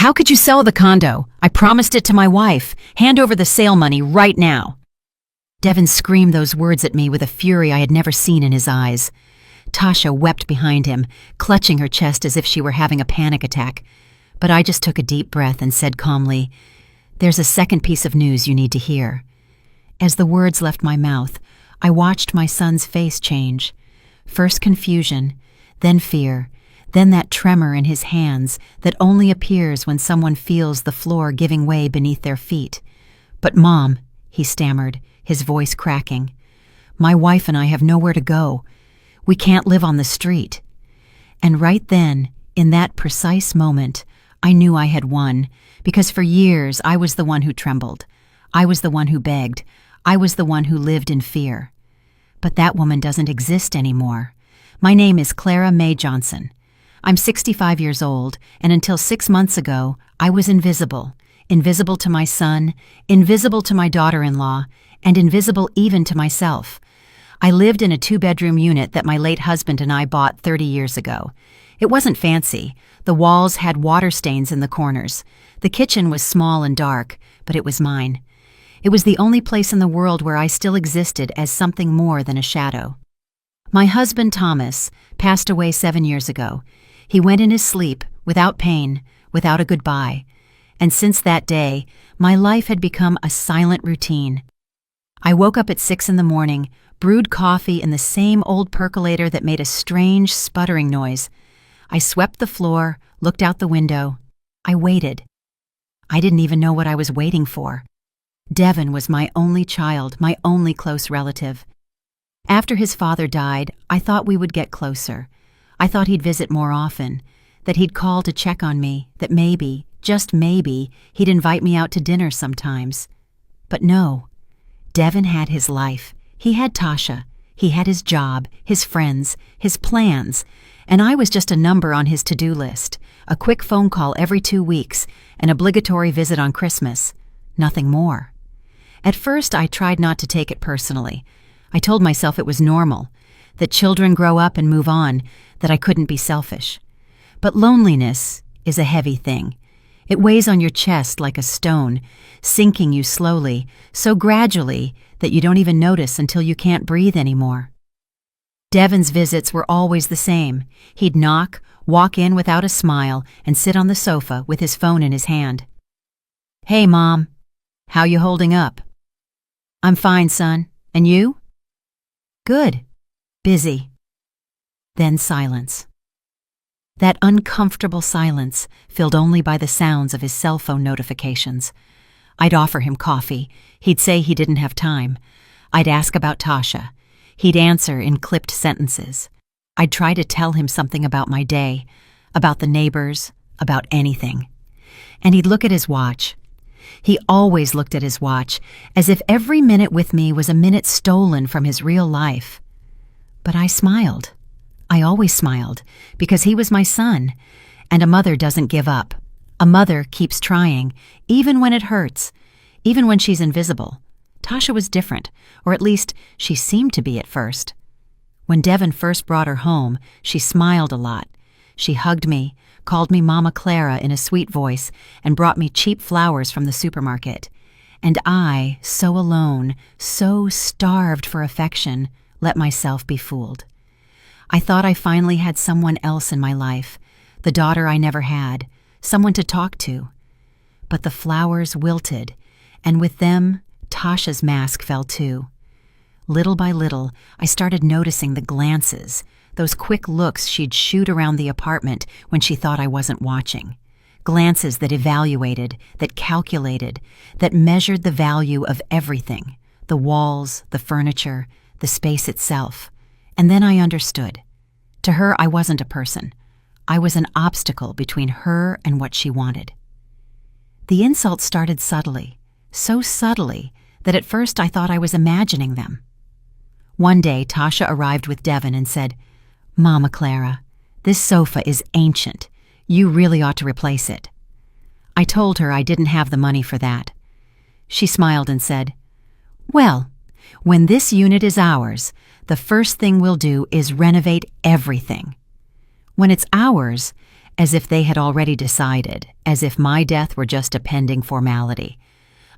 How could you sell the condo? I promised it to my wife. Hand over the sale money right now. Devin screamed those words at me with a fury I had never seen in his eyes. Tasha wept behind him, clutching her chest as if she were having a panic attack. But I just took a deep breath and said calmly, "There's a second piece of news you need to hear." As the words left my mouth, I watched my son's face change. First confusion, then fear, then that tremor in his hands that only appears when someone feels the floor giving way beneath their feet. "But Mom," he stammered, his voice cracking, "my wife and I have nowhere to go. We can't live on the street." And right then, in that precise moment, I knew I had won, because for years I was the one who trembled. I was the one who begged. I was the one who lived in fear. But that woman doesn't exist anymore. My name is Clara Mae Johnson. I'm 65 years old, and until 6 months ago, I was invisible. Invisible to my son, invisible to my daughter-in-law, and invisible even to myself. I lived in a 2-bedroom unit that my late husband and I bought 30 years ago. It wasn't fancy. The walls had water stains in the corners. The kitchen was small and dark, but it was mine. It was the only place in the world where I still existed as something more than a shadow. My husband, Thomas, passed away 7 years ago. He went in his sleep, without pain, without a goodbye. And since that day, my life had become a silent routine. I woke up at 6 in the morning, brewed coffee in the same old percolator that made a strange, sputtering noise. I swept the floor, looked out the window. I waited. I didn't even know what I was waiting for. Devin was my only child, my only close relative. After his father died, I thought we would get closer. I thought he'd visit more often, that he'd call to check on me, that maybe, just maybe, he'd invite me out to dinner sometimes. But no. Devin had his life. He had Tasha. He had his job, his friends, his plans, and I was just a number on his to-do list, a quick phone call every 2 weeks, an obligatory visit on Christmas. Nothing more. At first, I tried not to take it personally. I told myself it was normal, that children grow up and move on, that I couldn't be selfish. But loneliness is a heavy thing. It weighs on your chest like a stone, sinking you slowly, so gradually that you don't even notice until you can't breathe anymore. Devin's visits were always the same. He'd knock, walk in without a smile, and sit on the sofa with his phone in his hand. "Hey, Mom. How you holding up?" "I'm fine, son. And you?" "Good. Busy." Then silence. That uncomfortable silence, filled only by the sounds of his cell phone notifications. I'd offer him coffee. He'd say he didn't have time. I'd ask about Tasha. He'd answer in clipped sentences. I'd try to tell him something about my day, about the neighbors, about anything. And he'd look at his watch. He always looked at his watch, as if every minute with me was a minute stolen from his real life. But I smiled. I always smiled, because he was my son, and a mother doesn't give up. A mother keeps trying, even when it hurts, even when she's invisible. Tasha was different, or at least she seemed to be at first. When Devin first brought her home, she smiled a lot. She hugged me, called me Mama Clara in a sweet voice, and brought me cheap flowers from the supermarket. And I, so alone, so starved for affection, let myself be fooled. I thought I finally had someone else in my life, the daughter I never had, someone to talk to. But the flowers wilted, and with them, Tasha's mask fell too. Little by little, I started noticing the glances, those quick looks she'd shoot around the apartment when she thought I wasn't watching. Glances that evaluated, that calculated, that measured the value of everything, the walls, the furniture, the space itself. And then I understood. To her, I wasn't a person. I was an obstacle between her and what she wanted. The insults started subtly, so subtly that at first I thought I was imagining them. One day, Tasha arrived with Devin and said, "Mama Clara, this sofa is ancient. You really ought to replace it." I told her I didn't have the money for that. She smiled and said, "Well, when this unit is ours, the first thing we'll do is renovate everything. When it's ours, as if they had already decided, as if my death were just a pending formality.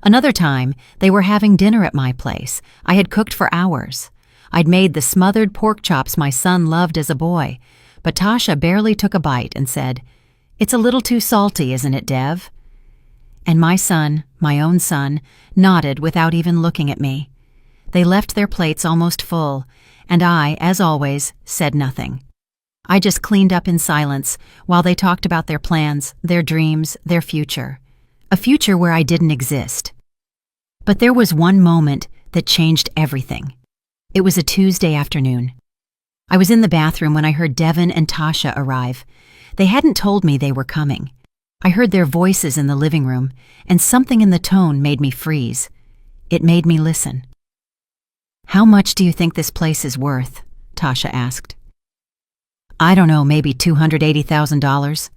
Another time, they were having dinner at my place. I had cooked for hours. I'd made the smothered pork chops my son loved as a boy, but Tasha barely took a bite and said, "It's a little too salty, isn't it, Dev?" And my son, my own son, nodded without even looking at me. They left their plates almost full, and I, as always, said nothing. I just cleaned up in silence while they talked about their plans, their dreams, their future. A future where I didn't exist. But there was one moment that changed everything. It was a Tuesday afternoon. I was in the bathroom when I heard Devin and Tasha arrive. They hadn't told me they were coming. I heard their voices in the living room, and something in the tone made me freeze. It made me listen. "How much do you think this place is worth?" Tasha asked. "I don't know, maybe $280,000,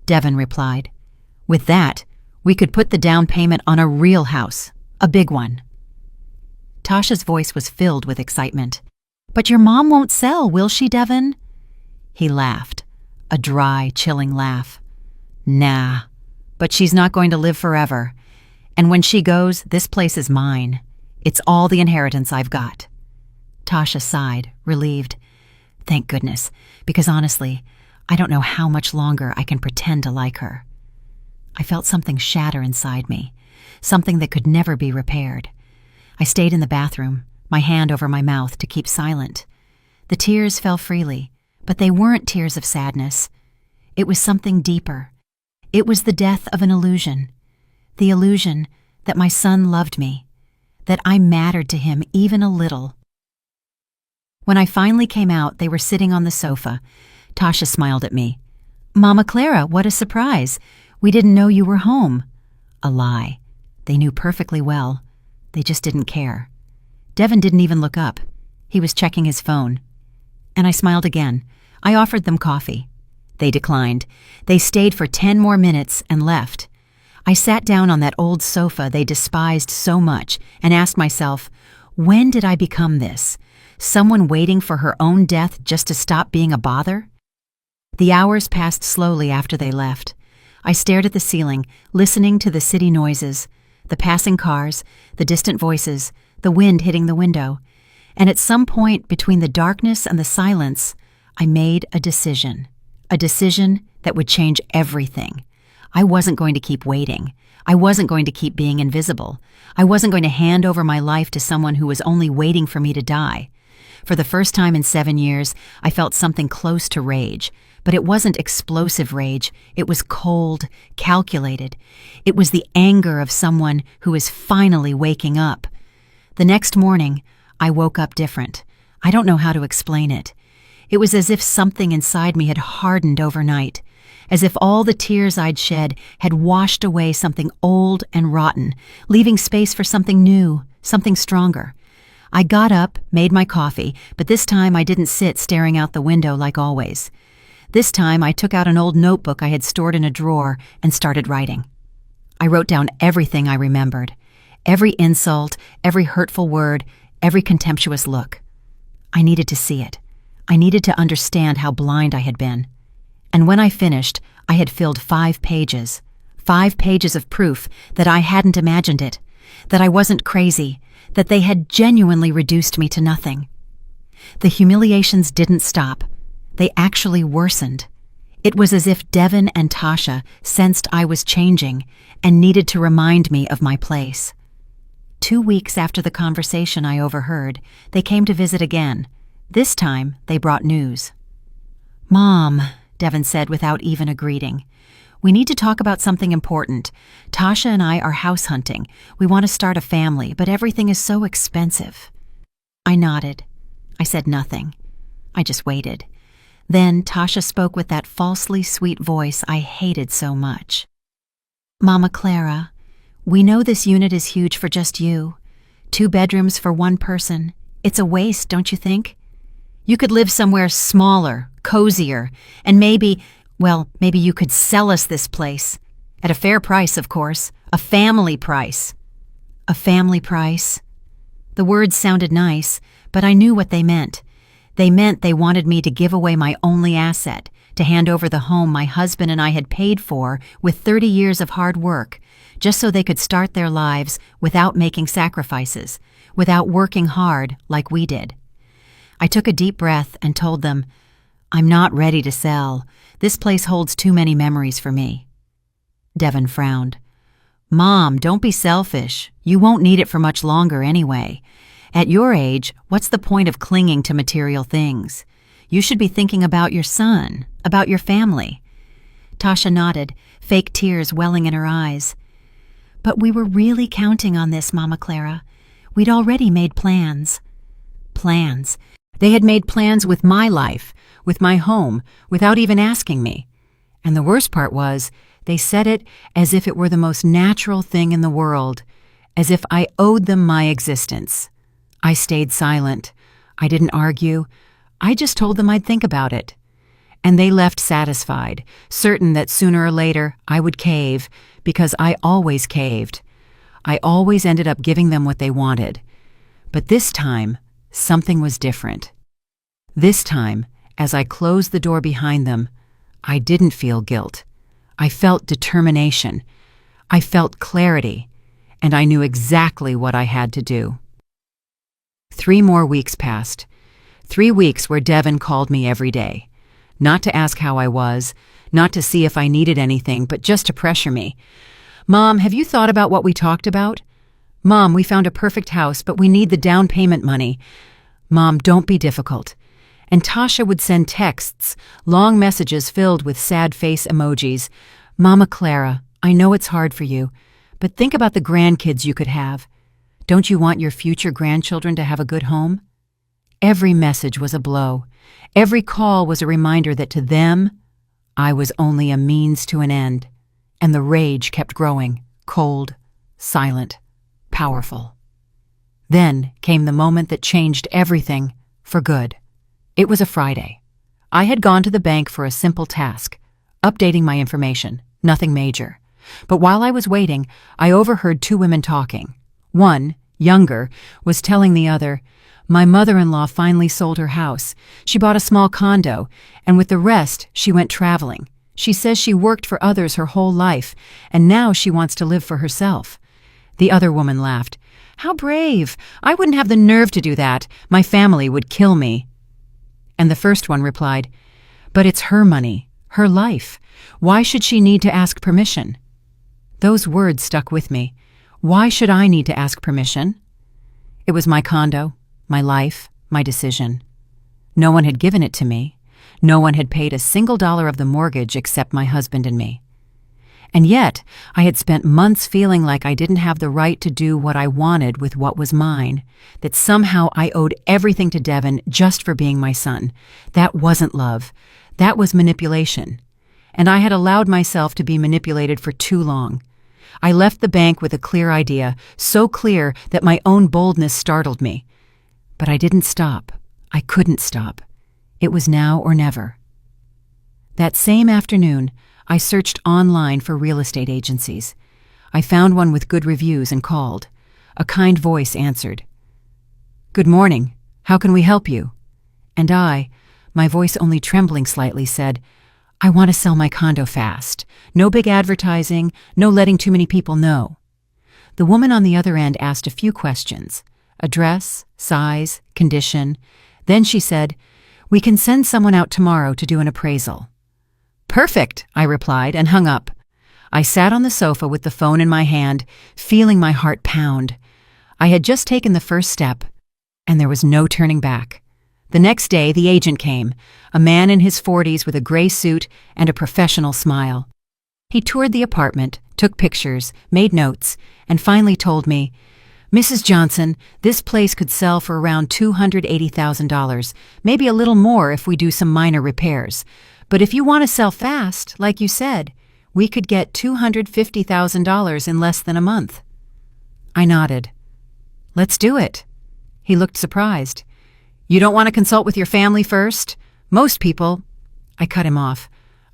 Devin replied. "With that, we could put the down payment on a real house, a big one." Tasha's voice was filled with excitement. "But your mom won't sell, will she, Devin?" He laughed, a dry, chilling laugh. "Nah, but she's not going to live forever. And when she goes, this place is mine. It's all the inheritance I've got." Tasha sighed, relieved. "Thank goodness, because honestly, I don't know how much longer I can pretend to like her." I felt something shatter inside me, something that could never be repaired. I stayed in the bathroom, my hand over my mouth to keep silent. The tears fell freely, but they weren't tears of sadness. It was something deeper. It was the death of an illusion. The illusion that my son loved me, that I mattered to him even a little. When I finally came out, they were sitting on the sofa. Tasha smiled at me. "Mama Clara, what a surprise. We didn't know you were home." A lie. They knew perfectly well. They just didn't care. Devin didn't even look up. He was checking his phone. And I smiled again. I offered them coffee. They declined. They stayed for 10 more minutes and left. I sat down on that old sofa they despised so much and asked myself, when did I become this? Someone waiting for her own death just to stop being a bother? The hours passed slowly after they left. I stared at the ceiling, listening to the city noises, the passing cars, the distant voices, the wind hitting the window. And at some point between the darkness and the silence, I made a decision that would change everything. I wasn't going to keep waiting. I wasn't going to keep being invisible. I wasn't going to hand over my life to someone who was only waiting for me to die. For the first time in 7 years, I felt something close to rage. But it wasn't explosive rage. It was cold, calculated. It was the anger of someone who is finally waking up. The next morning, I woke up different. I don't know how to explain it. It was as if something inside me had hardened overnight, as if all the tears I'd shed had washed away something old and rotten, leaving space for something new, something stronger. I got up, made my coffee, but this time I didn't sit staring out the window like always. This time I took out an old notebook I had stored in a drawer and started writing. I wrote down everything I remembered, every insult, every hurtful word, every contemptuous look. I needed to see it. I needed to understand how blind I had been. And when I finished, I had filled 5 pages. 5 pages of proof that I hadn't imagined it, that I wasn't crazy, that they had genuinely reduced me to nothing. The humiliations didn't stop. They actually worsened. It was as if Devin and Tasha sensed I was changing and needed to remind me of my place. 2 weeks after the conversation I overheard, they came to visit again. This time, they brought news. "Mom," Devin said without even a greeting, "we need to talk about something important. Tasha and I are house hunting. We want to start a family, but everything is so expensive." I nodded. I said nothing. I just waited. Then Tasha spoke with that falsely sweet voice I hated so much. "Mama Clara, we know this unit is huge for just you. 2 bedrooms for 1 person. It's a waste, don't you think? You could live somewhere smaller, cozier, and maybe you could sell us this place. At a fair price, of course. A family price." A family price? The words sounded nice, but I knew what they meant. They meant they wanted me to give away my only asset, to hand over the home my husband and I had paid for with 30 years of hard work, just so they could start their lives without making sacrifices, without working hard like we did. I took a deep breath and told them, "I'm not ready to sell. This place holds too many memories for me." Devin frowned. "Mom, don't be selfish. You won't need it for much longer anyway. At your age, what's the point of clinging to material things? You should be thinking about your son, about your family." Tasha nodded, fake tears welling in her eyes. "But we were really counting on this, Mama Clara. We'd already made plans." Plans. They had made plans with my life, with my home, without even asking me. And the worst part was, they said it as if it were the most natural thing in the world, as if I owed them my existence. I stayed silent. I didn't argue. I just told them I'd think about it. And they left satisfied, certain that sooner or later I would cave, because I always caved. I always ended up giving them what they wanted. But this time, something was different. This time, as I closed the door behind them, I didn't feel guilt. I felt determination. I felt clarity, and I knew exactly what I had to do. 3 more weeks passed. 3 weeks where Devin called me every day. Not to ask how I was, not to see if I needed anything, but just to pressure me. "Mom, have you thought about what we talked about? Mom, we found a perfect house, but we need the down payment money. Mom, don't be difficult." And Tasha would send texts, long messages filled with sad face emojis. "Mama Clara, I know it's hard for you, but think about the grandkids you could have. Don't you want your future grandchildren to have a good home?" Every message was a blow. Every call was a reminder that to them, I was only a means to an end. And the rage kept growing, cold, silent, powerful. Then came the moment that changed everything for good. It was a Friday. I had gone to the bank for a simple task, updating my information, nothing major. But while I was waiting, I overheard 2 women talking. One, younger, was telling the other, "My mother-in-law finally sold her house. She bought a small condo, and with the rest, she went traveling. She says she worked for others her whole life, and now she wants to live for herself." The other woman laughed. "How brave! I wouldn't have the nerve to do that. My family would kill me." And the first one replied, "But it's her money, her life. Why should she need to ask permission?" Those words stuck with me. Why should I need to ask permission? It was my condo, my life, my decision. No one had given it to me. No one had paid a single dollar of the mortgage except my husband and me. And yet, I had spent months feeling like I didn't have the right to do what I wanted with what was mine, that somehow I owed everything to Devin just for being my son. That wasn't love. That was manipulation. And I had allowed myself to be manipulated for too long. I left the bank with a clear idea, so clear that my own boldness startled me. But I didn't stop. I couldn't stop. It was now or never. That same afternoon, I searched online for real estate agencies. I found one with good reviews and called. A kind voice answered. "Good morning. How can we help you?" And I, my voice only trembling slightly, said, "I want to sell my condo fast. No big advertising, no letting too many people know." The woman on the other end asked a few questions. Address, size, condition. Then she said, "We can send someone out tomorrow to do an appraisal." "Perfect," I replied and hung up. I sat on the sofa with the phone in my hand, feeling my heart pound. I had just taken the first step, and there was no turning back. The next day, the agent came, a man in his 40s with a gray suit and a professional smile. He toured the apartment, took pictures, made notes, and finally told me, "Mrs. Johnson, this place could sell for around $280,000, maybe a little more if we do some minor repairs. But if you want to sell fast, like you said, we could get $250,000 in less than a month." I nodded. "Let's do it." He looked surprised. "You don't want to consult with your family first? Most people—" I cut him off.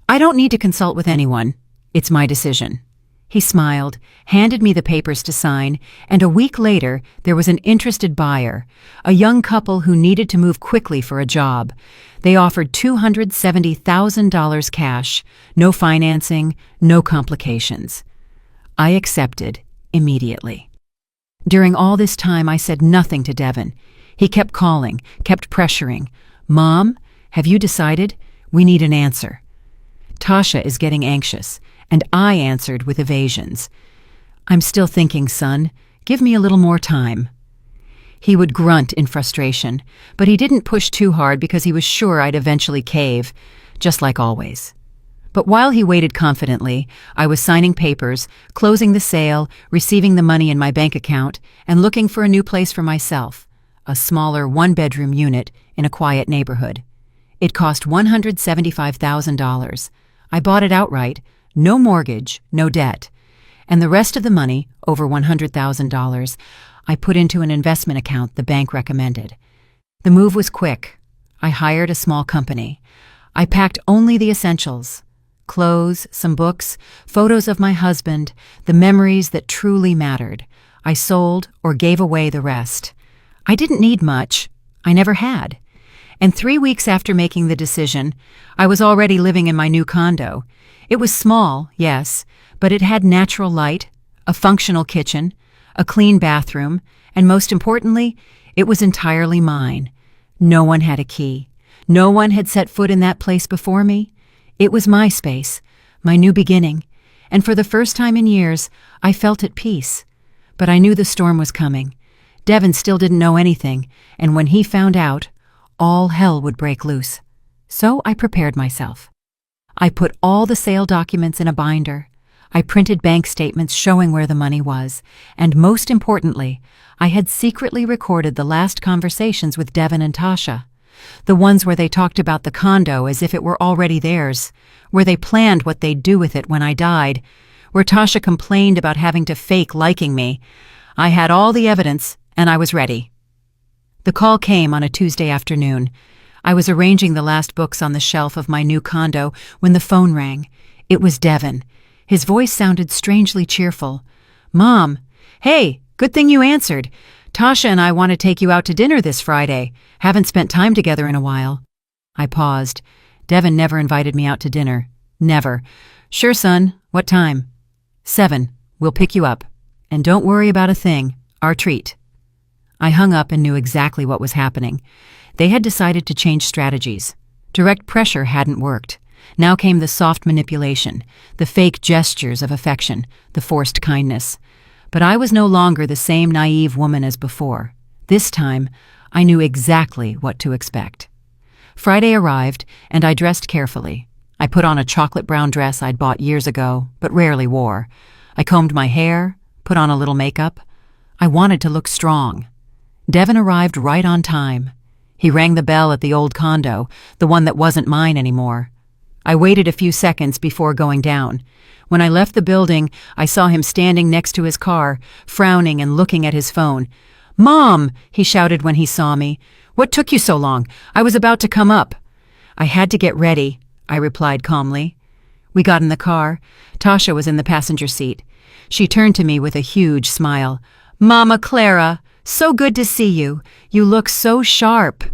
"I don't need to consult with anyone. It's my decision." He smiled, handed me the papers to sign, and a week later there was an interested buyer, a young couple who needed to move quickly for a job. They offered $270,000 cash, no financing, no complications. I accepted immediately. During all this time, I said nothing to Devin. He kept calling, kept pressuring. "Mom, have you decided? We need an answer." Tasha is getting anxious, and I answered with evasions. "I'm still thinking, son. Give me a little more time." He would grunt in frustration, but he didn't push too hard because he was sure I'd eventually cave, just like always. But while he waited confidently, I was signing papers, closing the sale, receiving the money in my bank account, and looking for a new place for myself, a smaller one-bedroom unit in a quiet neighborhood. It cost $175,000. I bought it outright, no mortgage, no debt. And the rest of the money, over $100,000, I put into an investment account the bank recommended. The move was quick. I hired a small company. I packed only the essentials: clothes, some books, photos of my husband, the memories that truly mattered. I sold or gave away the rest. I didn't need much. I never had. And 3 weeks after making the decision, I was already living in my new condo. It was small, yes, but it had natural light, a functional kitchen, a clean bathroom, and most importantly, it was entirely mine. No one had a key. No one had set foot in that place before me. It was my space, my new beginning, and for the first time in years, I felt at peace. But I knew the storm was coming. Devin still didn't know anything, and when he found out, all hell would break loose. So I prepared myself. I put all the sale documents in a binder. I printed bank statements showing where the money was, and most importantly, I had secretly recorded the last conversations with Devin and Tasha. The ones where they talked about the condo as if it were already theirs, where they planned what they'd do with it when I died, where Tasha complained about having to fake liking me. I had all the evidence, and I was ready. The call came on a Tuesday afternoon. I was arranging the last books on the shelf of my new condo when the phone rang. It was Devin. His voice sounded strangely cheerful. "Mom, hey, good thing you answered. Tasha and I want to take you out to dinner this Friday. Haven't spent time together in a while." I paused. Devin never invited me out to dinner. Never. "Sure, son. What time?" 7. "We'll pick you up. And don't worry about a thing. Our treat." I hung up and knew exactly what was happening. They had decided to change strategies. Direct pressure hadn't worked. Now came the soft manipulation, the fake gestures of affection, the forced kindness. But I was no longer the same naive woman as before. This time, I knew exactly what to expect. Friday arrived, and I dressed carefully. I put on a chocolate brown dress I'd bought years ago, but rarely wore. I combed my hair, put on a little makeup. I wanted to look strong. Devin arrived right on time. He rang the bell at the old condo, the one that wasn't mine anymore. I waited a few seconds before going down. When I left the building, I saw him standing next to his car, frowning and looking at his phone. "Mom!" he shouted when he saw me. "What took you so long? I was about to come up." "I had to get ready," I replied calmly. We got in the car. Tasha was in the passenger seat. She turned to me with a huge smile. "Mama Clara! So good to see you. You look so sharp."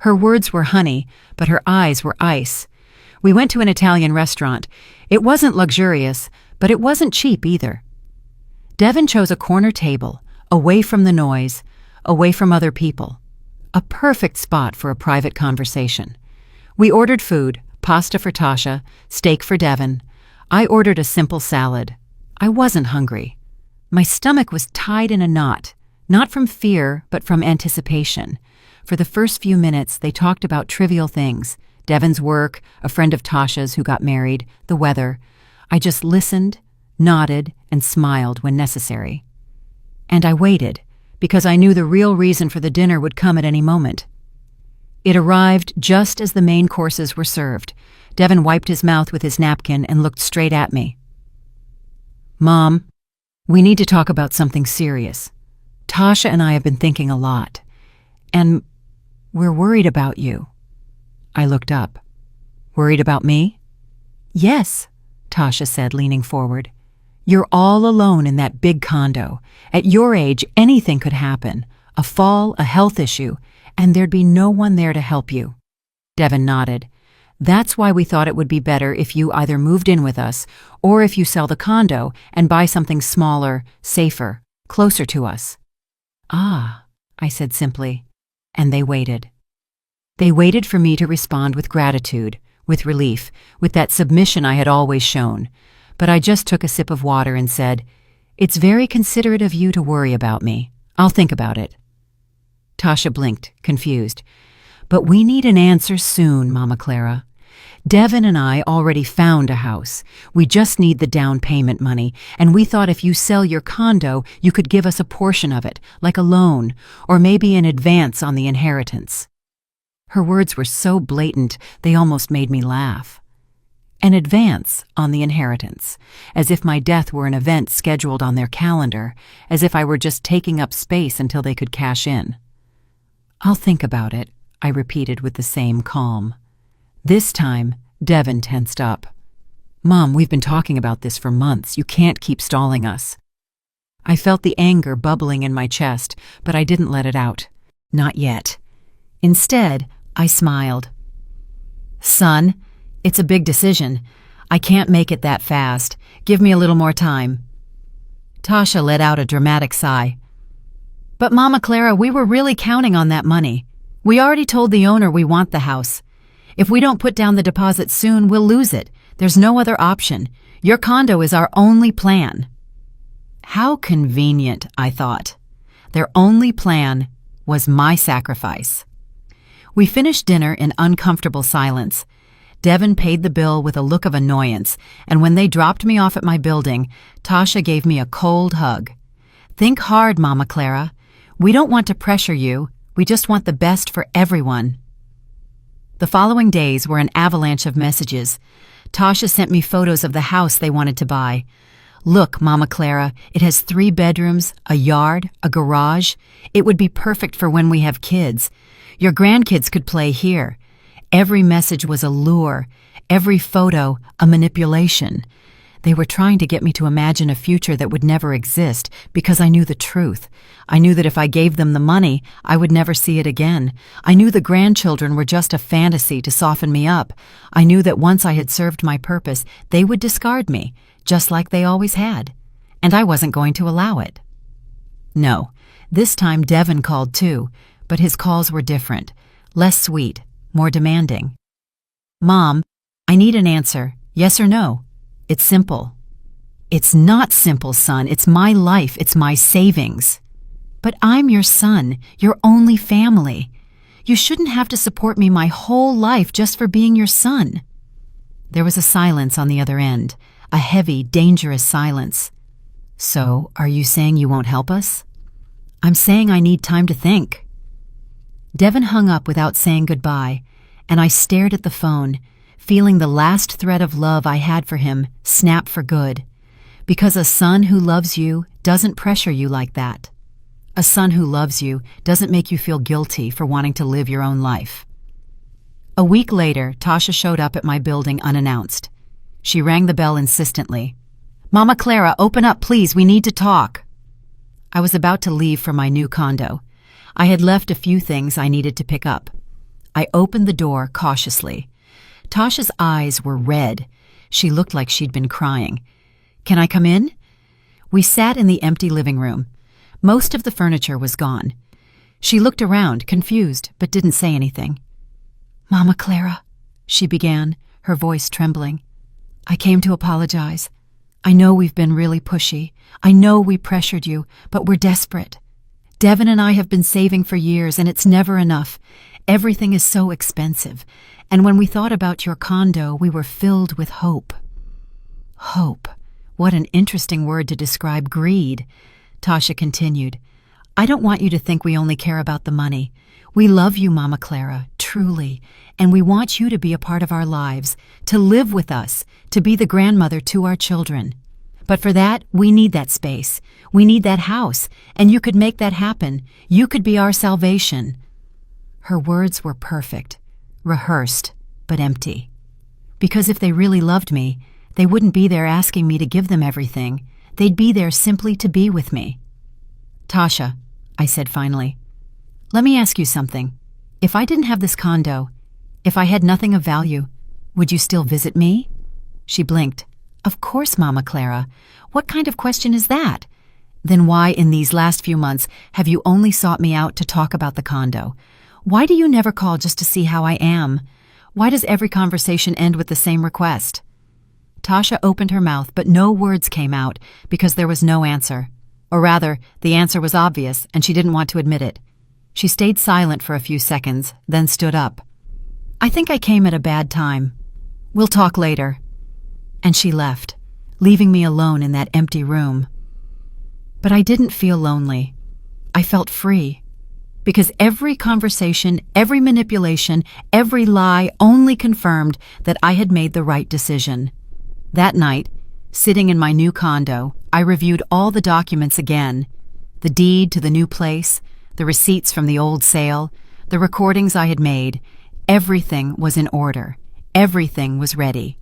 Her words were honey, but her eyes were ice. We went to an Italian restaurant. It wasn't luxurious, but it wasn't cheap either. Devin chose a corner table, away from the noise, away from other people. A perfect spot for a private conversation. We ordered food, pasta for Tasha, steak for Devin. I ordered a simple salad. I wasn't hungry. My stomach was tied in a knot. Not from fear, but from anticipation. For the first few minutes, they talked about trivial things. Devin's work, a friend of Tasha's who got married, the weather. I just listened, nodded, and smiled when necessary. And I waited, because I knew the real reason for the dinner would come at any moment. It arrived just as the main courses were served. Devin wiped his mouth with his napkin and looked straight at me. "Mom, we need to talk about something serious. Tasha and I have been thinking a lot, and we're worried about you." I looked up. "Worried about me?" "Yes," Tasha said, leaning forward. You're all alone in that big condo. At your age, anything could happen. A fall, a health issue, and there'd be no one there to help you." Devin nodded. "That's why we thought it would be better if you either moved in with us or if you sell the condo and buy something smaller, safer, closer to us." "Ah," I said simply, and they waited. They waited for me to respond with gratitude, with relief, with that submission I had always shown. But I just took a sip of water and said, "It's very considerate of you to worry about me. I'll think about it." Tasha blinked, confused. "But we need an answer soon, Mama Clara. Devin and I already found a house. We just need the down payment money, and we thought if you sell your condo, you could give us a portion of it, like a loan, or maybe an advance on the inheritance." Her words were so blatant, they almost made me laugh. An advance on the inheritance, as if my death were an event scheduled on their calendar, as if I were just taking up space until they could cash in. "I'll think about it," I repeated with the same calm. This time, Devin tensed up. "Mom, we've been talking about this for months. You can't keep stalling us." I felt the anger bubbling in my chest, but I didn't let it out. Not yet. Instead, I smiled. "Son, it's a big decision. I can't make it that fast. Give me a little more time." Tasha let out a dramatic sigh. "But Mama Clara, we were really counting on that money. We already told the owner we want the house. If we don't put down the deposit soon, we'll lose it. There's no other option. Your condo is our only plan." How convenient, I thought. Their only plan was my sacrifice. We finished dinner in uncomfortable silence. Devin paid the bill with a look of annoyance, and when they dropped me off at my building, Tasha gave me a cold hug. "Think hard, Mama Clara. We don't want to pressure you. We just want the best for everyone." The following days were an avalanche of messages. Tasha sent me photos of the house they wanted to buy. "Look, Mama Clara, it has 3 bedrooms, a yard, a garage. It would be perfect for when we have kids. Your grandkids could play here." Every message was a lure, every photo a manipulation. They were trying to get me to imagine a future that would never exist because I knew the truth. I knew that if I gave them the money, I would never see it again. I knew the grandchildren were just a fantasy to soften me up. I knew that once I had served my purpose, they would discard me, just like they always had. And I wasn't going to allow it. No, this time Devin called too, but his calls were different, less sweet, more demanding. "Mom, I need an answer, yes or no. It's simple." "It's not simple, son. It's my life. It's my savings." "But I'm your son, your only family. You shouldn't have to support me my whole life just for being your son." There was a silence on the other end, a heavy, dangerous silence. "So, are you saying you won't help us?" "I'm saying I need time to think." Devin hung up without saying goodbye, and I stared at the phone, feeling the last thread of love I had for him snap for good. Because a son who loves you doesn't pressure you like that. A son who loves you doesn't make you feel guilty for wanting to live your own life. A week later, Tasha showed up at my building unannounced. She rang the bell insistently. "Mama Clara, open up, please. We need to talk." I was about to leave for my new condo. I had left a few things I needed to pick up. I opened the door cautiously. Tasha's eyes were red. She looked like she'd been crying. "Can I come in?" We sat in the empty living room. Most of the furniture was gone. She looked around, confused, but didn't say anything. "Mama Clara," she began, her voice trembling. "I came to apologize. I know we've been really pushy. I know we pressured you, but we're desperate. Devin and I have been saving for years, and it's never enough. Everything is so expensive. And when we thought about your condo, we were filled with hope." Hope. What an interesting word to describe greed. Tasha continued. "I don't want you to think we only care about the money. We love you, Mama Clara, truly, and we want you to be a part of our lives, to live with us, to be the grandmother to our children. But for that, we need that space. We need that house, and you could make that happen. You could be our salvation." Her words were perfect, rehearsed, but empty. Because if they really loved me, they wouldn't be there asking me to give them everything. They'd be there simply to be with me. Tasha, I said finally, let me ask you something. If I didn't have this condo, if I had nothing of value, would you still visit me? She blinked. Of course, Mama Clara. What kind of question is that? Then why, in these last few months, have you only sought me out to talk about the condo? Why do you never call just to see how I am? Why does every conversation end with the same request? Tasha opened her mouth, but no words came out because there was no answer. Or rather, the answer was obvious, and she didn't want to admit it. She stayed silent for a few seconds, then stood up. I think I came at a bad time. We'll talk later. And she left, leaving me alone in that empty room. But I didn't feel lonely. I felt free. Because every conversation, every manipulation, every lie only confirmed that I had made the right decision. That night, sitting in my new condo, I reviewed all the documents again. The deed to the new place, the receipts from the old sale, the recordings I had made. Everything was in order. Everything was ready.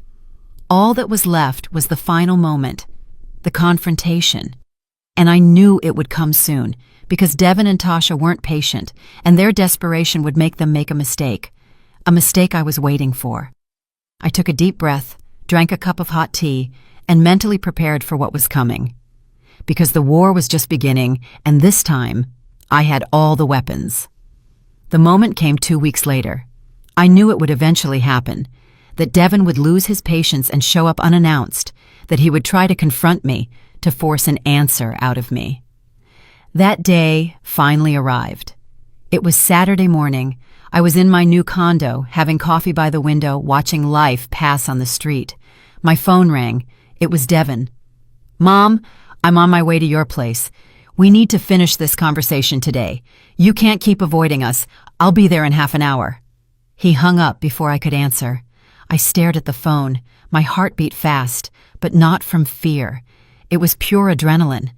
All that was left was the final moment, the confrontation. And I knew it would come soon, because Devin and Tasha weren't patient, and their desperation would make them make a mistake I was waiting for. I took a deep breath, drank a cup of hot tea, and mentally prepared for what was coming. Because the war was just beginning, and this time, I had all the weapons. The moment came 2 weeks later. I knew it would eventually happen, that Devin would lose his patience and show up unannounced, that he would try to confront me, to force an answer out of me. That day finally arrived. It was Saturday morning. I was in my new condo, having coffee by the window, watching life pass on the street. My phone rang. It was Devin. Mom, I'm on my way to your place. We need to finish this conversation today. You can't keep avoiding us. I'll be there in half an hour. He hung up before I could answer. I stared at the phone. My heart beat fast, but not from fear. It was pure adrenaline.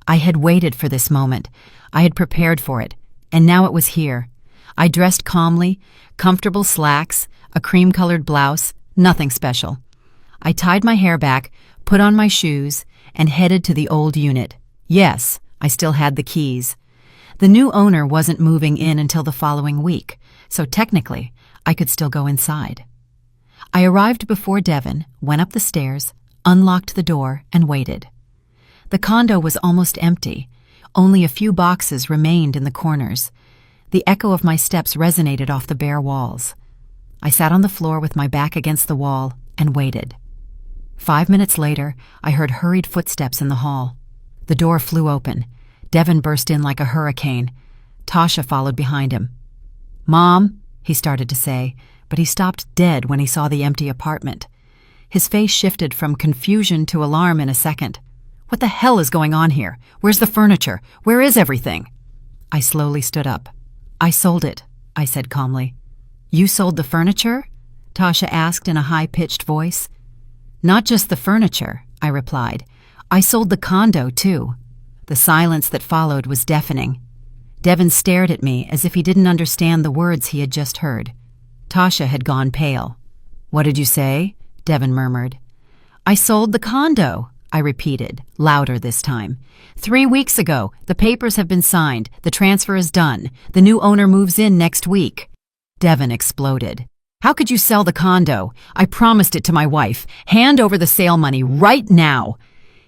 I had waited for this moment. I had prepared for it, and now it was here. I dressed calmly, comfortable slacks, a cream-colored blouse, nothing special. I tied my hair back, put on my shoes, and headed to the old unit. Yes, I still had the keys. The new owner wasn't moving in until the following week, so technically, I could still go inside. I arrived before Devin, went up the stairs, unlocked the door, and waited. The condo was almost empty. Only a few boxes remained in the corners. The echo of my steps resonated off the bare walls. I sat on the floor with my back against the wall and waited. 5 minutes later, I heard hurried footsteps in the hall. The door flew open. Devin burst in like a hurricane. Tasha followed behind him. Mom, he started to say, but he stopped dead when he saw the empty apartment. His face shifted from confusion to alarm in a second. What the hell is going on here? Where's the furniture? Where is everything? I slowly stood up. I sold it, I said calmly. You sold the furniture? Tasha asked in a high-pitched voice. Not just the furniture, I replied. I sold the condo, too. The silence that followed was deafening. Devin stared at me as if he didn't understand the words he had just heard. Tasha had gone pale. What did you say? Devin murmured. I sold the condo, I repeated, louder this time. 3 weeks ago, the papers have been signed, the transfer is done, the new owner moves in next week. Devin exploded. How could you sell the condo? I promised it to my wife. Hand over the sale money right now.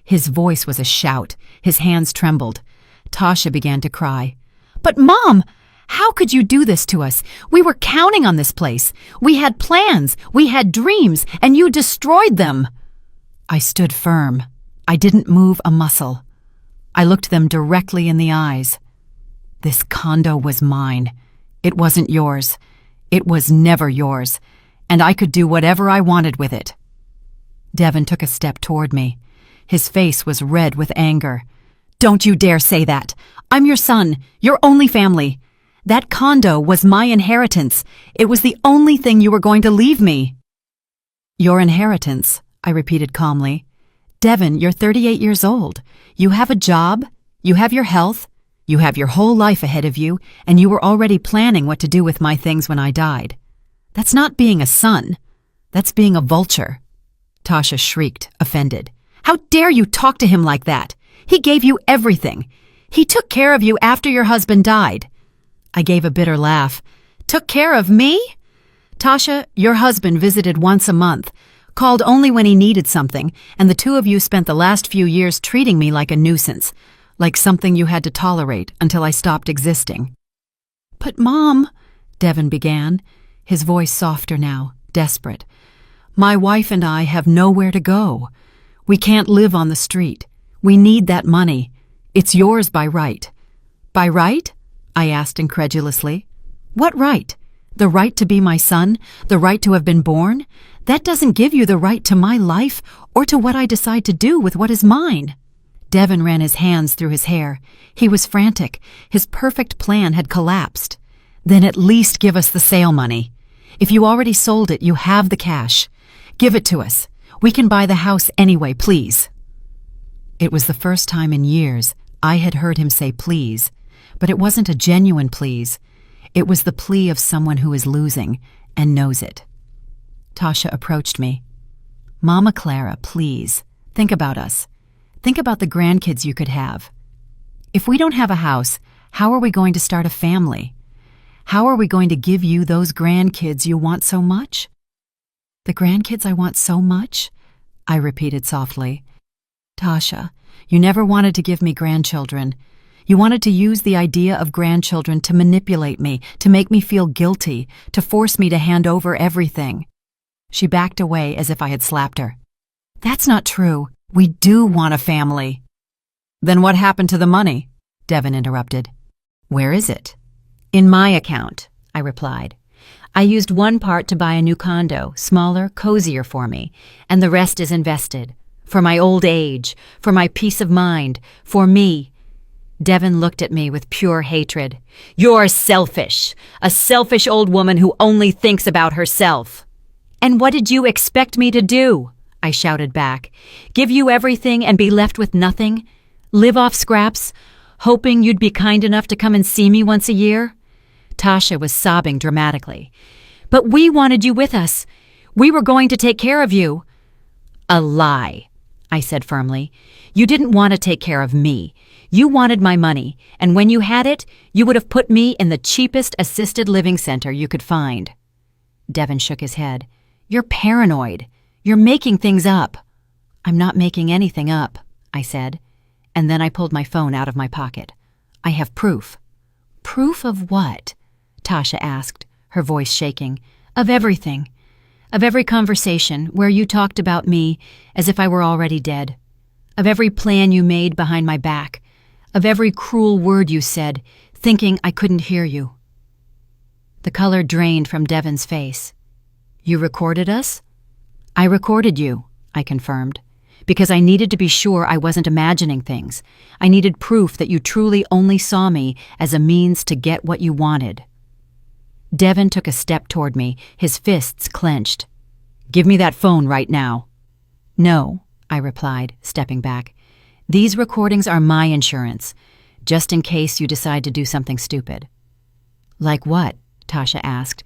His voice was a shout. His hands trembled. Tasha began to cry. But Mom, how could you do this to us? We were counting on this place. We had plans, we had dreams, and you destroyed them. I stood firm. I didn't move a muscle. I looked them directly in the eyes. This condo was mine. It wasn't yours. It was never yours, and I could do whatever I wanted with it. Devin took a step toward me. His face was red with anger. Don't you dare say that. I'm your son, your only family. That condo was my inheritance. It was the only thing you were going to leave me. Your inheritance, I repeated calmly. Devin, you're 38 years old. You have a job, you have your health, you have your whole life ahead of you, and you were already planning what to do with my things when I died. That's not being a son. That's being a vulture. Tasha shrieked, offended. How dare you talk to him like that? He gave you everything. He took care of you after your husband died." I gave a bitter laugh. "Took care of me? Tasha, your husband visited once a month, called only when he needed something, and the two of you spent the last few years treating me like a nuisance, like something you had to tolerate until I stopped existing." "But Mom," Devin began, his voice softer now, desperate. "My wife and I have nowhere to go. We can't live on the street. We need that money. It's yours by right." "By right?" I asked incredulously. "What right? The right to be my son? The right to have been born? That doesn't give you the right to my life or to what I decide to do with what is mine." Devin ran his hands through his hair. He was frantic. His perfect plan had collapsed. "Then at least give us the sale money. If you already sold it, you have the cash. Give it to us. We can buy the house anyway, please." It was the first time in years I had heard him say please, but it wasn't a genuine please. It was the plea of someone who is losing and knows it. Tasha approached me. "Mama Clara, please, think about us. Think about the grandkids you could have. If we don't have a house, how are we going to start a family? How are we going to give you those grandkids you want so much?" "The grandkids I want so much?" I repeated softly. "Tasha, you never wanted to give me grandchildren. You wanted to use the idea of grandchildren to manipulate me, to make me feel guilty, to force me to hand over everything." She backed away as if I had slapped her. "That's not true. We do want a family." "Then what happened to the money?" Devin interrupted. "Where is it?" "In my account," I replied. "I used one part to buy a new condo, smaller, cozier for me, and the rest is invested. For my old age, for my peace of mind, for me." Devin looked at me with pure hatred. "You're selfish, a selfish old woman who only thinks about herself." "And what did you expect me to do?" I shouted back. "Give you everything and be left with nothing? Live off scraps, hoping you'd be kind enough to come and see me once a year?" Tasha was sobbing dramatically. "But we wanted you with us. We were going to take care of you." "A lie," I said firmly. "You didn't want to take care of me. You wanted my money, and when you had it, you would have put me in the cheapest assisted living center you could find." Devin shook his head. "You're paranoid. You're making things up." "I'm not making anything up," I said, and then I pulled my phone out of my pocket. "I have proof." "Proof of what?" Tasha asked, her voice shaking. "Of everything. Of every conversation where you talked about me as if I were already dead. Of every plan you made behind my back. Of every cruel word you said, thinking I couldn't hear you." The color drained from Devin's face. "You recorded us?" "I recorded you," I confirmed, "because I needed to be sure I wasn't imagining things. I needed proof that you truly only saw me as a means to get what you wanted." Devin took a step toward me, his fists clenched. "Give me that phone right now." "No," I replied, stepping back. "These recordings are my insurance, just in case you decide to do something stupid." "Like what?" Tasha asked.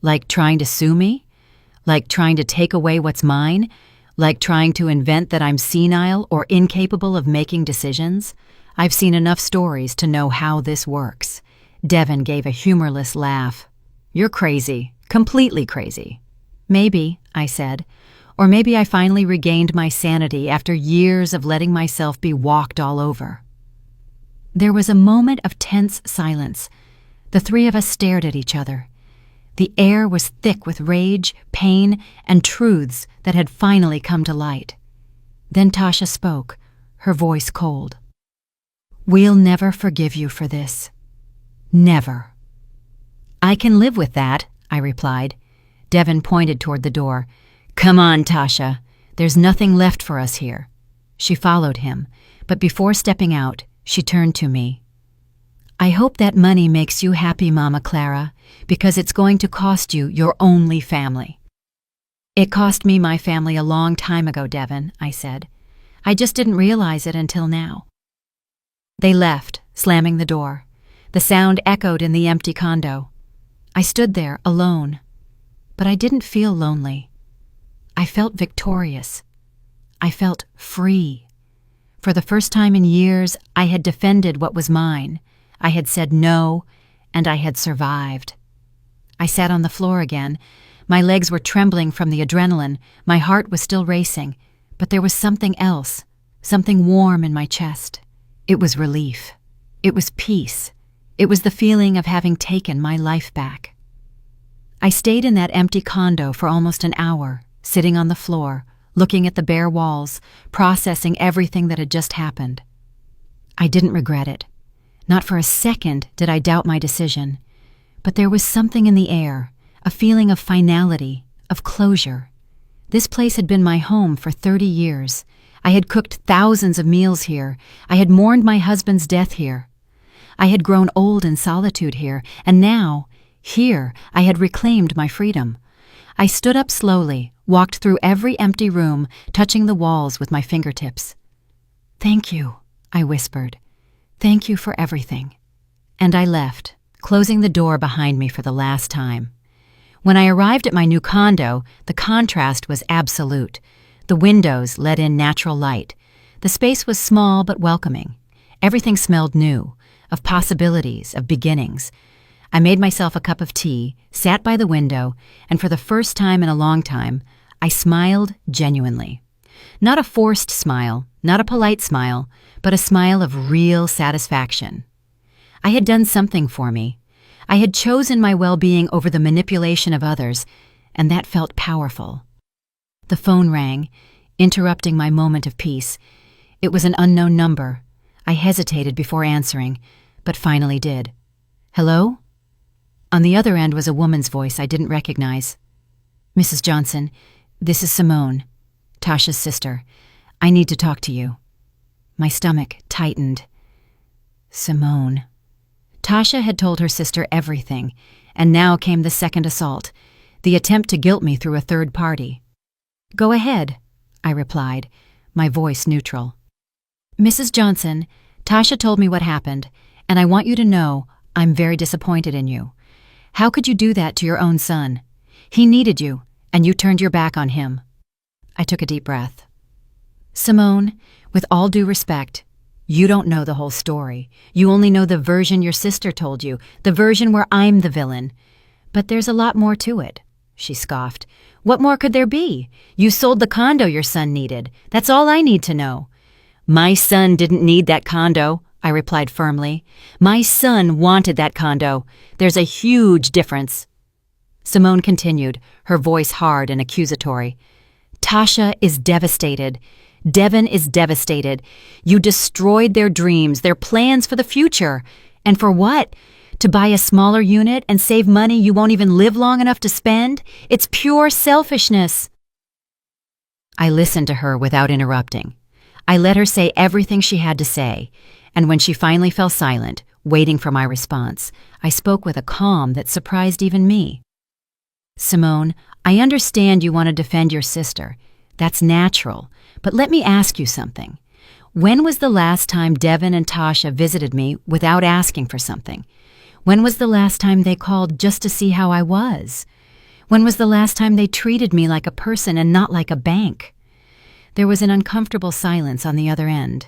"Like trying to sue me? Like trying to take away what's mine? Like trying to invent that I'm senile or incapable of making decisions? I've seen enough stories to know how this works." Devin gave a humorless laugh. "You're crazy, completely crazy." "Maybe," I said. "Or maybe I finally regained my sanity after years of letting myself be walked all over." There was a moment of tense silence. The three of us stared at each other. The air was thick with rage, pain, and truths that had finally come to light. Then Tasha spoke, her voice cold. "We'll never forgive you for this. Never." "I can live with that," I replied. Devin pointed toward the door. "Come on, Tasha. There's nothing left for us here." She followed him, but before stepping out, she turned to me. "I hope that money makes you happy, Mama Clara, because it's going to cost you your only family." "It cost me my family a long time ago, Devin," I said. "I just didn't realize it until now." They left, slamming the door. The sound echoed in the empty condo. I stood there, alone. But I didn't feel lonely. I felt victorious. I felt free. For the first time in years, I had defended what was mine. I had said no, and I had survived. I sat on the floor again. My legs were trembling from the adrenaline. My heart was still racing. But there was something else, something warm in my chest. It was relief. It was peace. It was the feeling of having taken my life back. I stayed in that empty condo for almost an hour, sitting on the floor, looking at the bare walls, processing everything that had just happened. I didn't regret it. Not for a second did I doubt my decision. But there was something in the air, a feeling of finality, of closure. This place had been my home for 30 years. I had cooked thousands of meals here. I had mourned my husband's death here. I had grown old in solitude here, and now, here, I had reclaimed my freedom. I stood up slowly, walked through every empty room, touching the walls with my fingertips. "Thank you," I whispered. "Thank you for everything." And I left, closing the door behind me for the last time. When I arrived at my new condo, the contrast was absolute. The windows let in natural light. The space was small but welcoming. Everything smelled new, of possibilities, of beginnings. I made myself a cup of tea, sat by the window, and for the first time in a long time, I smiled genuinely. Not a forced smile, not a polite smile, but a smile of real satisfaction. I had done something for me. I had chosen my well-being over the manipulation of others, and that felt powerful. The phone rang, interrupting my moment of peace. It was an unknown number. I hesitated before answering, but finally did. "Hello?" On the other end was a woman's voice I didn't recognize. "Mrs. Johnson, this is Simone, Tasha's sister. I need to talk to you." My stomach tightened. Simone. Tasha had told her sister everything, and now came the second assault, the attempt to guilt me through a third party. "Go ahead," I replied, my voice neutral. "Mrs. Johnson, Tasha told me what happened, and I want you to know I'm very disappointed in you. How could you do that to your own son? He needed you, and you turned your back on him." I took a deep breath. "Simone, with all due respect, you don't know the whole story. You only know the version your sister told you, the version where I'm the villain. But there's a lot more to it," she scoffed. "What more could there be? You sold the condo your son needed. That's all I need to know." "My son didn't need that condo," I replied firmly. "My son wanted that condo. There's a huge difference." Simone continued, her voice hard and accusatory. "Tasha is devastated. Devin is devastated. You destroyed their dreams, their plans for the future. And for what? To buy a smaller unit and save money you won't even live long enough to spend? It's pure selfishness." I listened to her without interrupting. I let her say everything she had to say, and when she finally fell silent, waiting for my response, I spoke with a calm that surprised even me. "Simone, I understand you want to defend your sister. That's natural. But let me ask you something. When was the last time Devin and Tasha visited me without asking for something? When was the last time they called just to see how I was? When was the last time they treated me like a person and not like a bank?" There was an uncomfortable silence on the other end.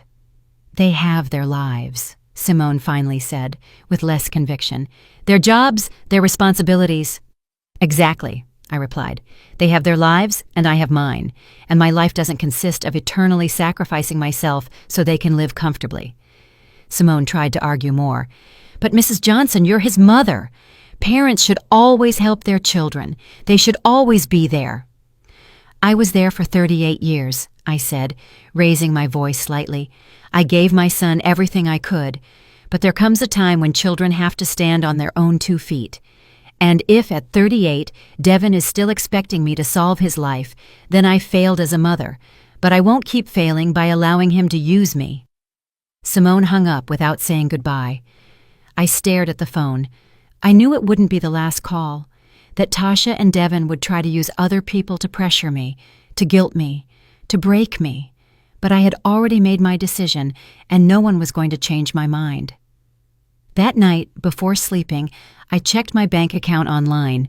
"They have their lives," Simone finally said, with less conviction. "Their jobs, their responsibilities." "Exactly," I replied. "They have their lives, and I have mine, and my life doesn't consist of eternally sacrificing myself so they can live comfortably." Simone tried to argue more. "But Mrs. Johnson, you're his mother. Parents should always help their children. They should always be there." "I was there for 38 years, I said, raising my voice slightly. "I gave my son everything I could, but there comes a time when children have to stand on their own 2 feet. And if at 38, Devin is still expecting me to solve his life, then I failed as a mother, but I won't keep failing by allowing him to use me." Simone hung up without saying goodbye. I stared at the phone. I knew it wouldn't be the last call, that Tasha and Devin would try to use other people to pressure me, to guilt me, to break me, but I had already made my decision, and no one was going to change my mind. That night, before sleeping, I checked my bank account online.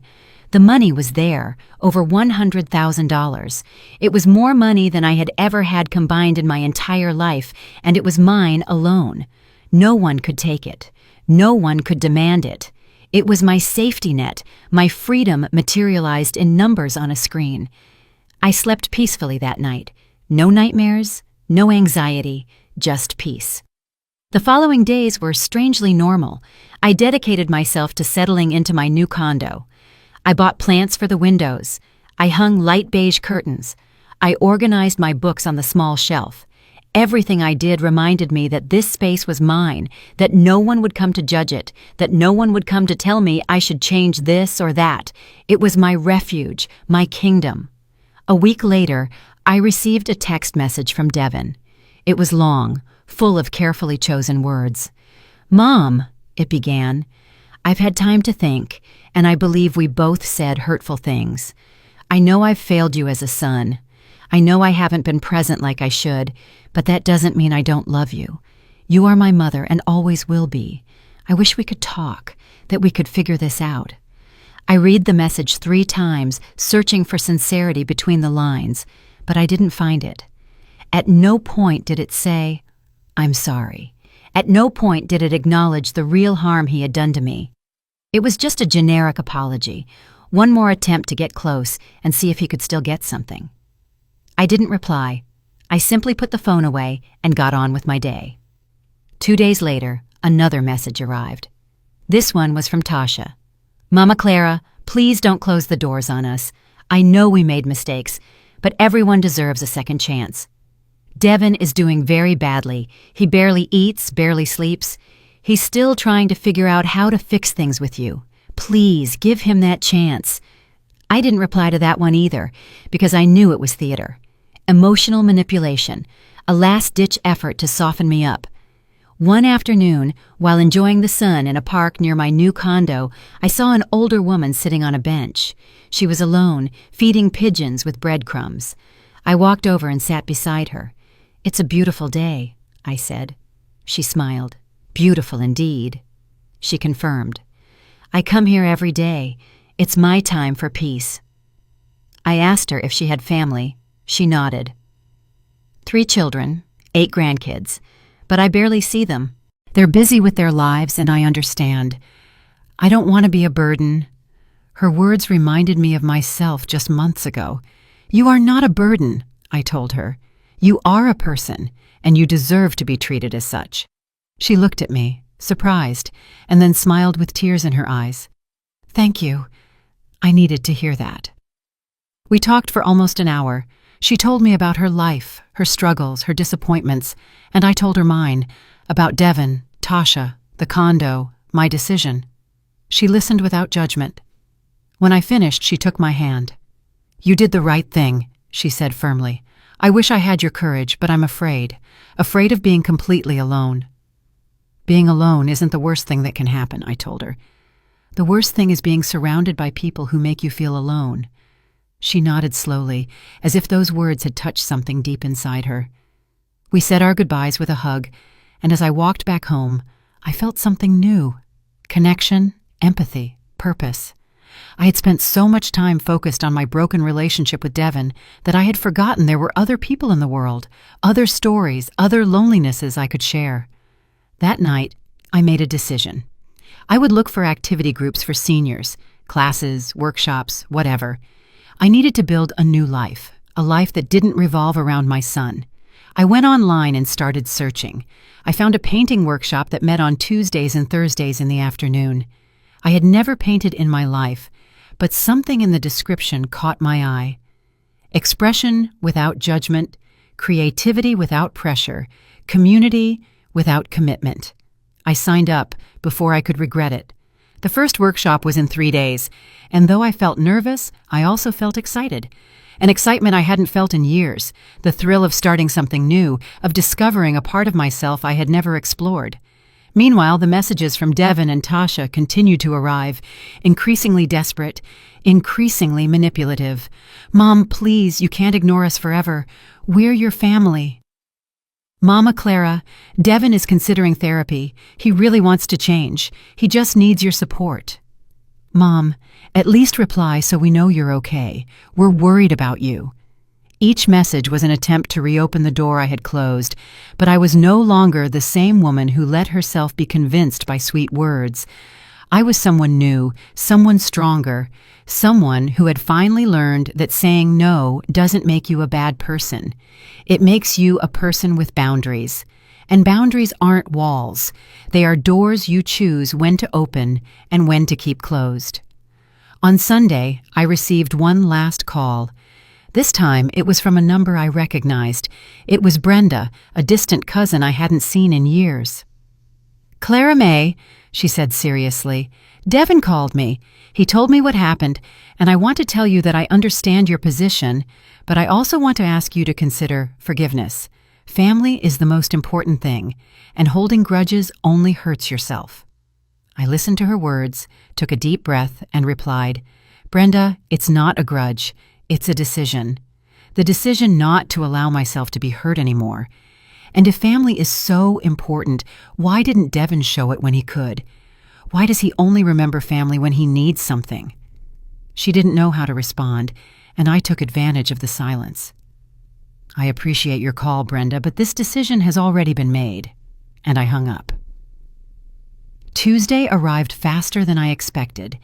The money was there, over $100,000. It was more money than I had ever had combined in my entire life, and it was mine alone. No one could take it. No one could demand it. It was my safety net, my freedom materialized in numbers on a screen. I slept peacefully that night. No nightmares, no anxiety, just peace. The following days were strangely normal. I dedicated myself to settling into my new condo. I bought plants for the windows. I hung light beige curtains. I organized my books on the small shelf. Everything I did reminded me that this space was mine, that no one would come to judge it, that no one would come to tell me I should change this or that. It was my refuge, my kingdom. A week later, I received a text message from Devin. It was long, full of carefully chosen words. "Mom," it began, "I've had time to think, and I believe we both said hurtful things. I know I've failed you as a son. I know I haven't been present like I should, but that doesn't mean I don't love you. You are my mother and always will be. I wish we could talk, that we could figure this out." I read the message 3 times, searching for sincerity between the lines, but I didn't find it. At no point did it say, "I'm sorry." At no point did it acknowledge the real harm he had done to me. It was just a generic apology, one more attempt to get close and see if he could still get something. I didn't reply. I simply put the phone away and got on with my day. 2 days later, another message arrived. This one was from Tasha. "Mama Clara, please don't close the doors on us. I know we made mistakes, but everyone deserves a second chance. Devin is doing very badly. He barely eats, barely sleeps. He's still trying to figure out how to fix things with you. Please give him that chance." I didn't reply to that one either, because I knew it was theater. Emotional manipulation, a last-ditch effort to soften me up. One afternoon, while enjoying the sun in a park near my new condo, I saw an older woman sitting on a bench. She was alone, feeding pigeons with breadcrumbs. I walked over and sat beside her. "It's a beautiful day," I said. She smiled. "Beautiful indeed." She confirmed. "I come here every day. It's my time for peace." I asked her if she had family. She nodded. 3 children, 8 grandkids, but I barely see them. They're busy with their lives, and I understand. I don't want to be a burden. Her words reminded me of myself just months ago. "You are not a burden," I told her. "You are a person, and you deserve to be treated as such." She looked at me, surprised, and then smiled with tears in her eyes. "Thank you. I needed to hear that." We talked for almost an hour. She told me about her life, her struggles, her disappointments, and I told her mine, about Devin, Tasha, the condo, my decision. She listened without judgment. When I finished, she took my hand. "You did the right thing," she said firmly. "I wish I had your courage, but I'm afraid of being completely alone." "Being alone isn't the worst thing that can happen," I told her. "The worst thing is being surrounded by people who make you feel alone." She nodded slowly, as if those words had touched something deep inside her. We said our goodbyes with a hug, and as I walked back home, I felt something new. Connection, empathy, purpose. I had spent so much time focused on my broken relationship with Devin that I had forgotten there were other people in the world, other stories, other lonelinesses I could share. That night, I made a decision. I would look for activity groups for seniors, classes, workshops, whatever. I needed to build a new life, a life that didn't revolve around my son. I went online and started searching. I found a painting workshop that met on Tuesdays and Thursdays in the afternoon. I had never painted in my life, but something in the description caught my eye. Expression without judgment, creativity without pressure, community without commitment. I signed up before I could regret it. The first workshop was in 3 days, and though I felt nervous, I also felt excited. An excitement I hadn't felt in years, the thrill of starting something new, of discovering a part of myself I had never explored. Meanwhile, the messages from Devin and Tasha continued to arrive, increasingly desperate, increasingly manipulative. "Mom, please, you can't ignore us forever. We're your family." "Mama Clara, Devin is considering therapy. He really wants to change. He just needs your support." "Mom, at least reply so we know you're okay. We're worried about you." Each message was an attempt to reopen the door I had closed, but I was no longer the same woman who let herself be convinced by sweet words. I was someone new, someone stronger, someone who had finally learned that saying no doesn't make you a bad person. It makes you a person with boundaries. And boundaries aren't walls. They are doors you choose when to open and when to keep closed. On Sunday, I received one last call. This time, it was from a number I recognized. It was Brenda, a distant cousin I hadn't seen in years. "Clara May," she said seriously, "Devin called me. He told me what happened, and I want to tell you that I understand your position, but I also want to ask you to consider forgiveness. Family is the most important thing, and holding grudges only hurts yourself." I listened to her words, took a deep breath, and replied, "Brenda, it's not a grudge. It's a decision. The decision not to allow myself to be hurt anymore. And if family is so important, why didn't Devin show it when he could? Why does he only remember family when he needs something?" She didn't know how to respond, and I took advantage of the silence. "I appreciate your call, Brenda, but this decision has already been made." And I hung up. Tuesday arrived faster than I expected.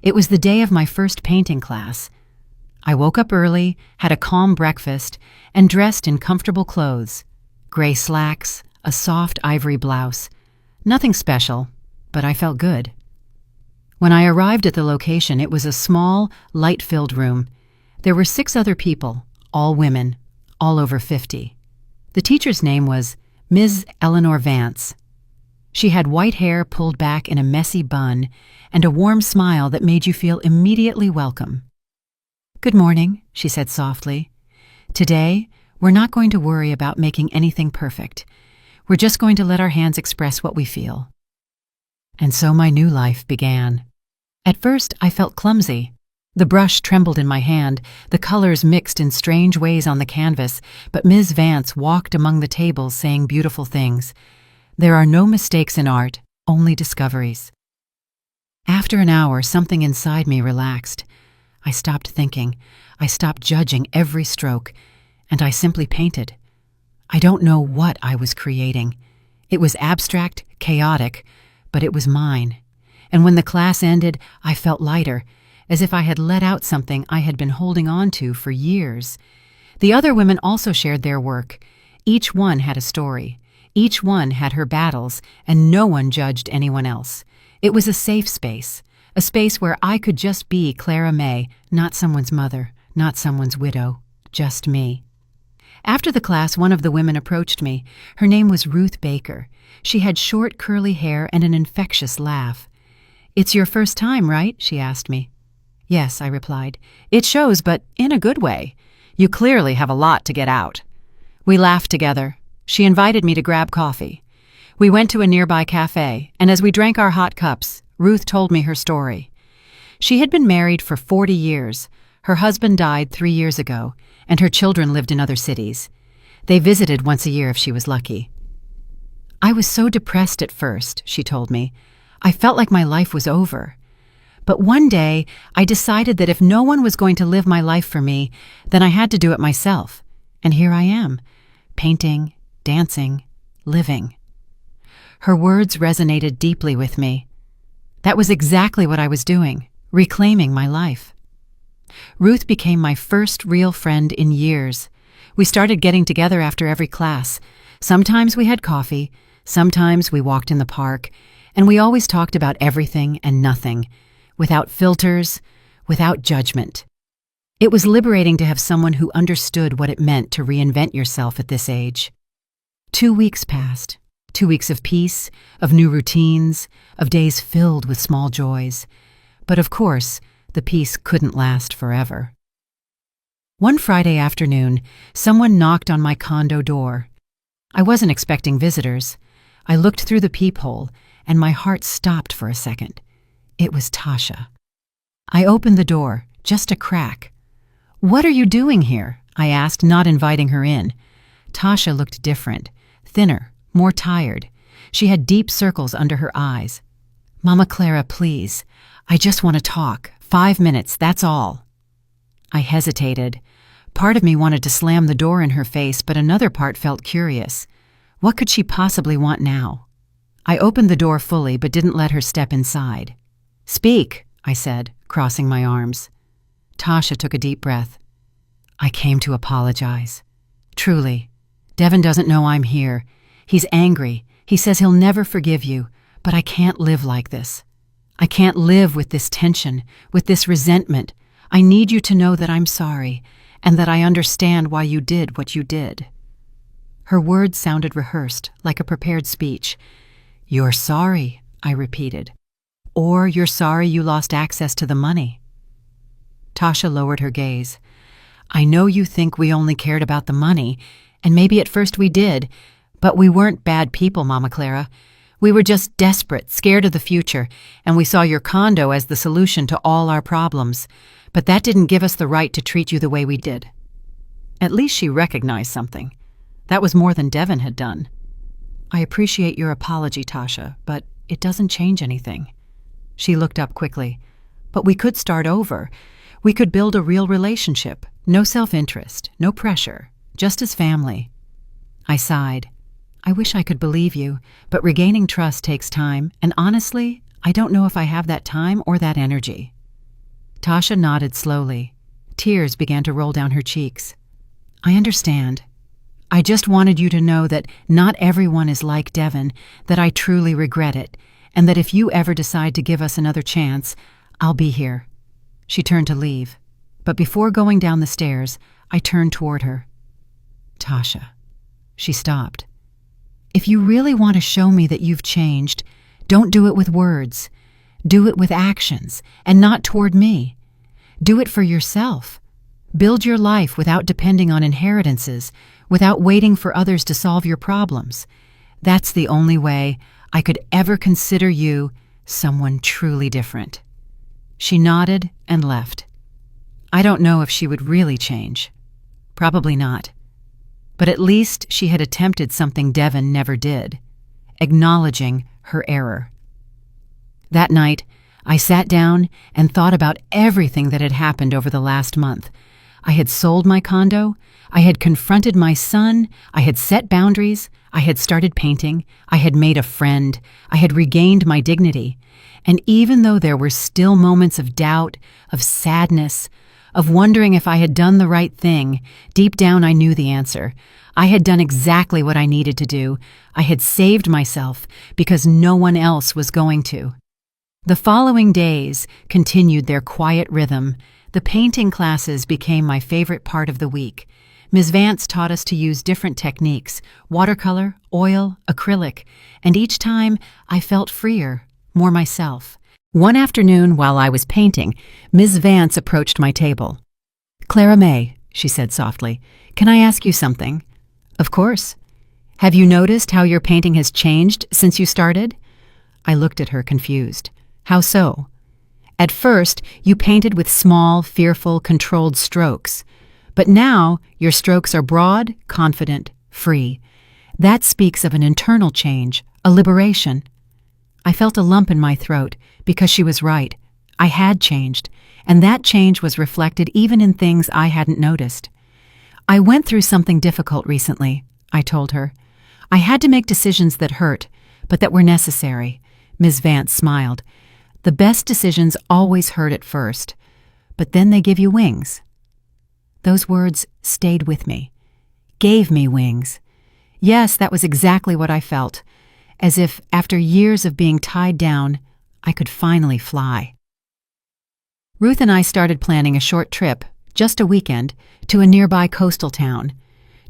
It was the day of my first painting class. I woke up early, had a calm breakfast, and dressed in comfortable clothes. Gray slacks, a soft ivory blouse. Nothing special, but I felt good. When I arrived at the location, it was a small, light-filled room. There were 6 other people, all women, all over 50. The teacher's name was Ms. Eleanor Vance. She had white hair pulled back in a messy bun and a warm smile that made you feel immediately welcome. "Good morning," she said softly. "Today, we're not going to worry about making anything perfect. We're just going to let our hands express what we feel." And so my new life began. At first, I felt clumsy. The brush trembled in my hand, the colors mixed in strange ways on the canvas, but Ms. Vance walked among the tables saying beautiful things. There are no mistakes in art, only discoveries. After an hour, something inside me relaxed. I stopped thinking. I stopped judging every stroke, and I simply painted. I don't know what I was creating. It was abstract, chaotic, but it was mine. And when the class ended, I felt lighter, as if I had let out something I had been holding on to for years. The other women also shared their work. Each one had a story. Each one had her battles, and no one judged anyone else. It was a safe space, a space where I could just be Clara May, not someone's mother, not someone's widow, just me. After the class, one of the women approached me. Her name was Ruth Baker. She had short, curly hair and an infectious laugh. "It's your first time, right?" she asked me. "Yes," I replied. "It shows, but in a good way. You clearly have a lot to get out." We laughed together. She invited me to grab coffee. We went to a nearby cafe, and as we drank our hot cups, Ruth told me her story. She had been married for 40 years. Her husband died 3 years ago, and her children lived in other cities. They visited once a year if she was lucky. "I was so depressed at first," she told me. "I felt like my life was over. But one day, I decided that if no one was going to live my life for me, then I had to do it myself. And here I am, painting, dancing, living." Her words resonated deeply with me. That was exactly what I was doing, reclaiming my life. Ruth became my first real friend in years. We started getting together after every class. Sometimes we had coffee, sometimes we walked in the park, and we always talked about everything and nothing, without filters, without judgment. It was liberating to have someone who understood what it meant to reinvent yourself at this age. 2 weeks passed. 2 weeks of peace, of new routines, of days filled with small joys. But of course, the peace couldn't last forever. One Friday afternoon, someone knocked on my condo door. I wasn't expecting visitors. I looked through the peephole, and my heart stopped for a second. It was Tasha. I opened the door, just a crack. "What are you doing here?" I asked, not inviting her in. Tasha looked different, thinner, more tired. She had deep circles under her eyes. "Mama Clara, please. I just want to talk. 5 minutes, that's all. I hesitated. Part of me wanted to slam the door in her face, but another part felt curious. What could she possibly want now? I opened the door fully, but didn't let her step inside. "Speak," I said, crossing my arms. Tasha took a deep breath. "I came to apologize. Truly. Devin doesn't know I'm here. He's angry. He says he'll never forgive you, but I can't live like this. I can't live with this tension, with this resentment. I need you to know that I'm sorry, and that I understand why you did what you did." Her words sounded rehearsed, like a prepared speech. "You're sorry," I repeated. "Or you're sorry you lost access to the money." Tasha lowered her gaze. "I know you think we only cared about the money, and maybe at first we did, but we weren't bad people, Mama Clara. We were just desperate, scared of the future, and we saw your condo as the solution to all our problems. But that didn't give us the right to treat you the way we did." At least she recognized something. That was more than Devin had done. "I appreciate your apology, Tasha, but it doesn't change anything." She looked up quickly. "But we could start over. We could build a real relationship. No self-interest, no pressure, just as family." I sighed. "I wish I could believe you, but regaining trust takes time, and honestly, I don't know if I have that time or that energy." Tasha nodded slowly. Tears began to roll down her cheeks. "I understand. I just wanted you to know that not everyone is like Devin, that I truly regret it, and that if you ever decide to give us another chance, I'll be here." She turned to leave, but before going down the stairs, I turned toward her. "Tasha." She stopped. "If you really want to show me that you've changed, don't do it with words. Do it with actions, and not toward me. Do it for yourself. Build your life without depending on inheritances, without waiting for others to solve your problems. That's the only way I could ever consider you someone truly different." She nodded and left. I don't know if she would really change. Probably not. But at least she had attempted something Devin never did, acknowledging her error. That night, I sat down and thought about everything that had happened over the last month. I had sold my condo, I had confronted my son, I had set boundaries, I had started painting, I had made a friend, I had regained my dignity. And even though there were still moments of doubt, of sadness, of wondering if I had done the right thing, deep down I knew the answer. I had done exactly what I needed to do. I had saved myself because no one else was going to. The following days continued their quiet rhythm. The painting classes became my favorite part of the week. Ms. Vance taught us to use different techniques, watercolor, oil, acrylic, and each time I felt freer, more myself. One afternoon while I was painting, Ms. Vance approached my table. "Clara May," she said softly, "can I ask you something?" "Of course." "Have you noticed how your painting has changed since you started?" I looked at her confused. "How so?" "At first, you painted with small, fearful, controlled strokes. But now, your strokes are broad, confident, free. That speaks of an internal change, a liberation." I felt a lump in my throat because she was right. I had changed, and that change was reflected even in things I hadn't noticed. "I went through something difficult recently," I told her. "I had to make decisions that hurt, but that were necessary." Ms. Vance smiled. "The best decisions always hurt at first, but then they give you wings." Those words stayed with me, gave me wings. Yes, that was exactly what I felt, as if after years of being tied down, I could finally fly. Ruth and I started planning a short trip, just a weekend, to a nearby coastal town,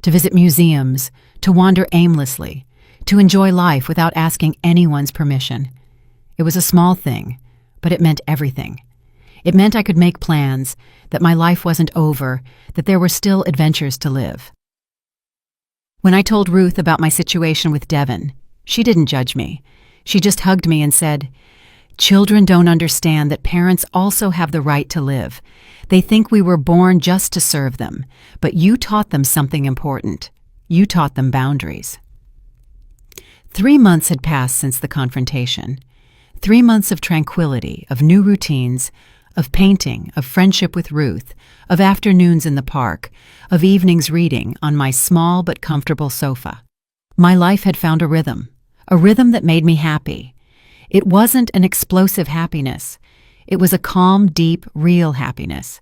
to visit museums, to wander aimlessly, to enjoy life without asking anyone's permission. It was a small thing, but it meant everything. It meant I could make plans, that my life wasn't over, that there were still adventures to live. When I told Ruth about my situation with Devin, she didn't judge me. She just hugged me and said, "Children don't understand that parents also have the right to live. They think we were born just to serve them, but you taught them something important. You taught them boundaries." 3 months had passed since the confrontation. 3 months of tranquility, of new routines, of painting, of friendship with Ruth, of afternoons in the park, of evenings reading on my small but comfortable sofa. My life had found a rhythm that made me happy. It wasn't an explosive happiness. It was a calm, deep, real happiness.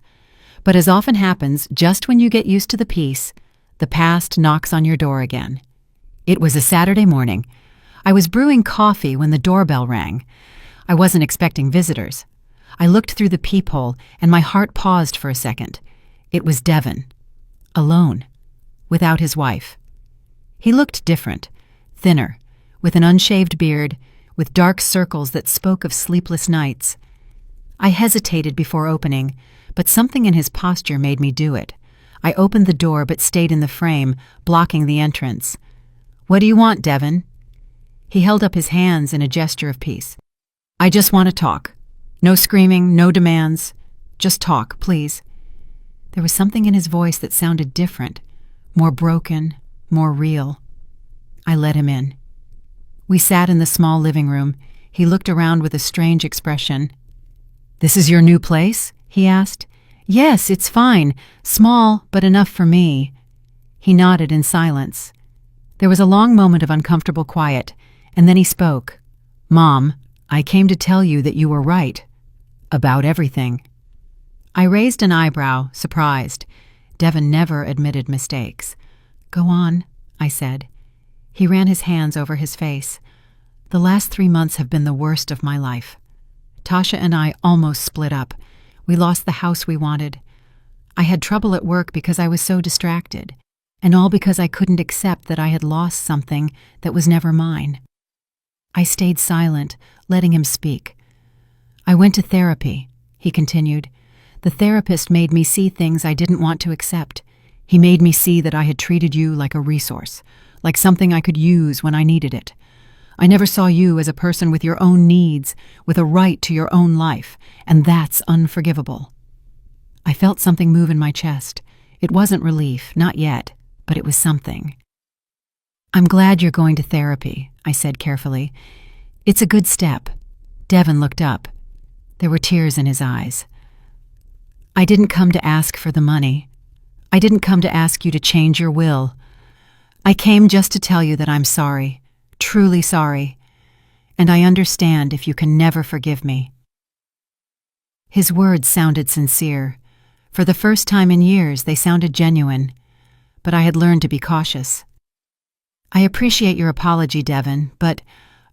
But as often happens, just when you get used to the peace, the past knocks on your door again. It was a Saturday morning. I was brewing coffee when the doorbell rang. I wasn't expecting visitors. I looked through the peephole and my heart paused for a second. It was Devon. Alone. Without his wife. He looked different. Thinner. With an unshaved beard. With dark circles that spoke of sleepless nights. I hesitated before opening, but something in his posture made me do it. I opened the door but stayed in the frame, blocking the entrance. "What do you want, Devon?" He held up his hands in a gesture of peace. "I just want to talk. No screaming, no demands. Just talk, please." There was something in his voice that sounded different, more broken, more real. I let him in. We sat in the small living room. He looked around with a strange expression. "This is your new place?" he asked. "Yes, it's fine. Small, but enough for me." He nodded in silence. There was a long moment of uncomfortable quiet, and then he spoke. "Mom, I came to tell you that you were right. About everything." I raised an eyebrow, surprised. Devon never admitted mistakes. "Go on," I said. He ran his hands over his face. "The last 3 months have been the worst of my life. Tasha and I almost split up. We lost the house we wanted. I had trouble at work because I was so distracted, and all because I couldn't accept that I had lost something that was never mine." I stayed silent, letting him speak. "I went to therapy," he continued. "The therapist made me see things I didn't want to accept. He made me see that I had treated you like a resource, like something I could use when I needed it. I never saw you as a person with your own needs, with a right to your own life, and that's unforgivable." I felt something move in my chest. It wasn't relief, not yet, but it was something. "I'm glad you're going to therapy," I said carefully. "It's a good step." Devon looked up. There were tears in his eyes. "I didn't come to ask for the money. I didn't come to ask you to change your will. I came just to tell you that I'm sorry, truly sorry, and I understand if you can never forgive me." His words sounded sincere. For the first time in years, they sounded genuine, but I had learned to be cautious. "I appreciate your apology, Devon, but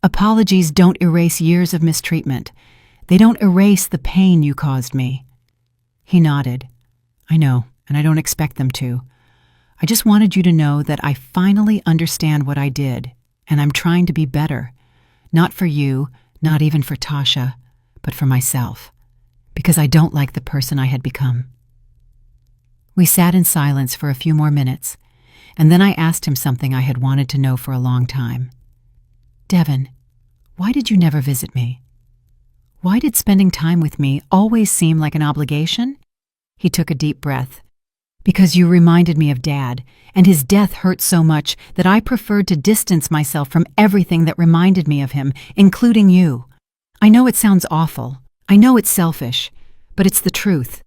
apologies don't erase years of mistreatment. They don't erase the pain you caused me." He nodded. "I know, and I don't expect them to. I just wanted you to know that I finally understand what I did, and I'm trying to be better. Not for you, not even for Tasha, but for myself, because I don't like the person I had become." We sat in silence for a few more minutes, and then I asked him something I had wanted to know for a long time. "Devon, why did you never visit me? Why did spending time with me always seem like an obligation?" He took a deep breath. "Because you reminded me of Dad, and his death hurt so much that I preferred to distance myself from everything that reminded me of him, including you. I know it sounds awful. I know it's selfish, but it's the truth."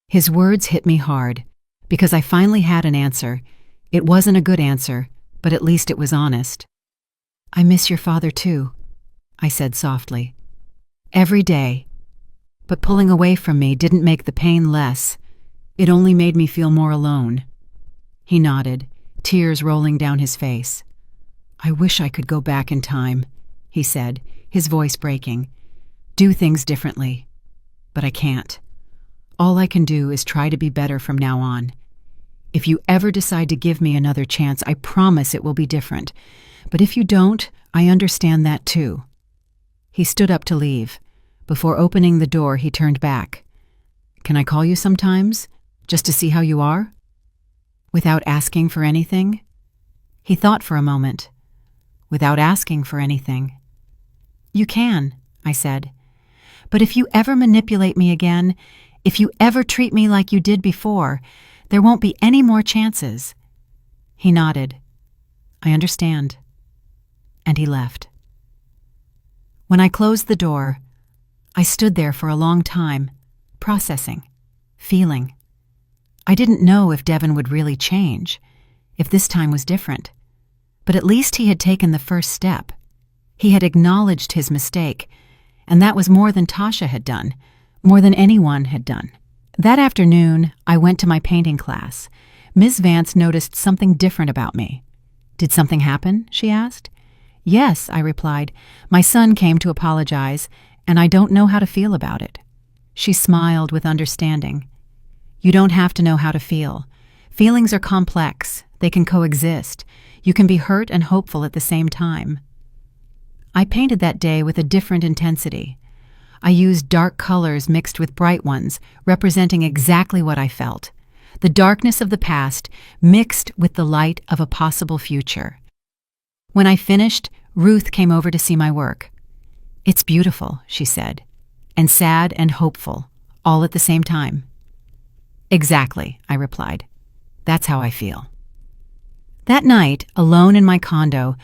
His words hit me hard, because I finally had an answer. It wasn't a good answer, but at least it was honest. "I miss your father too," I said softly. "Every day. But pulling away from me didn't make the pain less. It only made me feel more alone." He nodded, tears rolling down his face. "I wish I could go back in time," he said, his voice breaking. "Do things differently. But I can't. All I can do is try to be better from now on. If you ever decide to give me another chance, I promise it will be different. But if you don't, I understand that too." He stood up to leave. Before opening the door, he turned back. "Can I call you sometimes, just to see how you are? Without asking for anything?" He thought for a moment. "Without asking for anything." "You can," I said. "But if you ever manipulate me again, if you ever treat me like you did before, there won't be any more chances." He nodded. "I understand." And he left. When I closed the door, I stood there for a long time, processing, feeling. I didn't know if Devin would really change, if this time was different. But at least he had taken the first step. He had acknowledged his mistake, and that was more than Tasha had done, more than anyone had done. That afternoon, I went to my painting class. Ms. Vance noticed something different about me. "Did something happen?" she asked. "Yes," I replied. "My son came to apologize, and I don't know how to feel about it." She smiled with understanding. "You don't have to know how to feel. Feelings are complex. They can coexist. You can be hurt and hopeful at the same time." I painted that day with a different intensity. I used dark colors mixed with bright ones, representing exactly what I felt. The darkness of the past mixed with the light of a possible future. When I finished, Ruth came over to see my work. "It's beautiful," she said, "and sad and hopeful, all at the same time." "Exactly," I replied. "That's how I feel." That night, alone in my condo,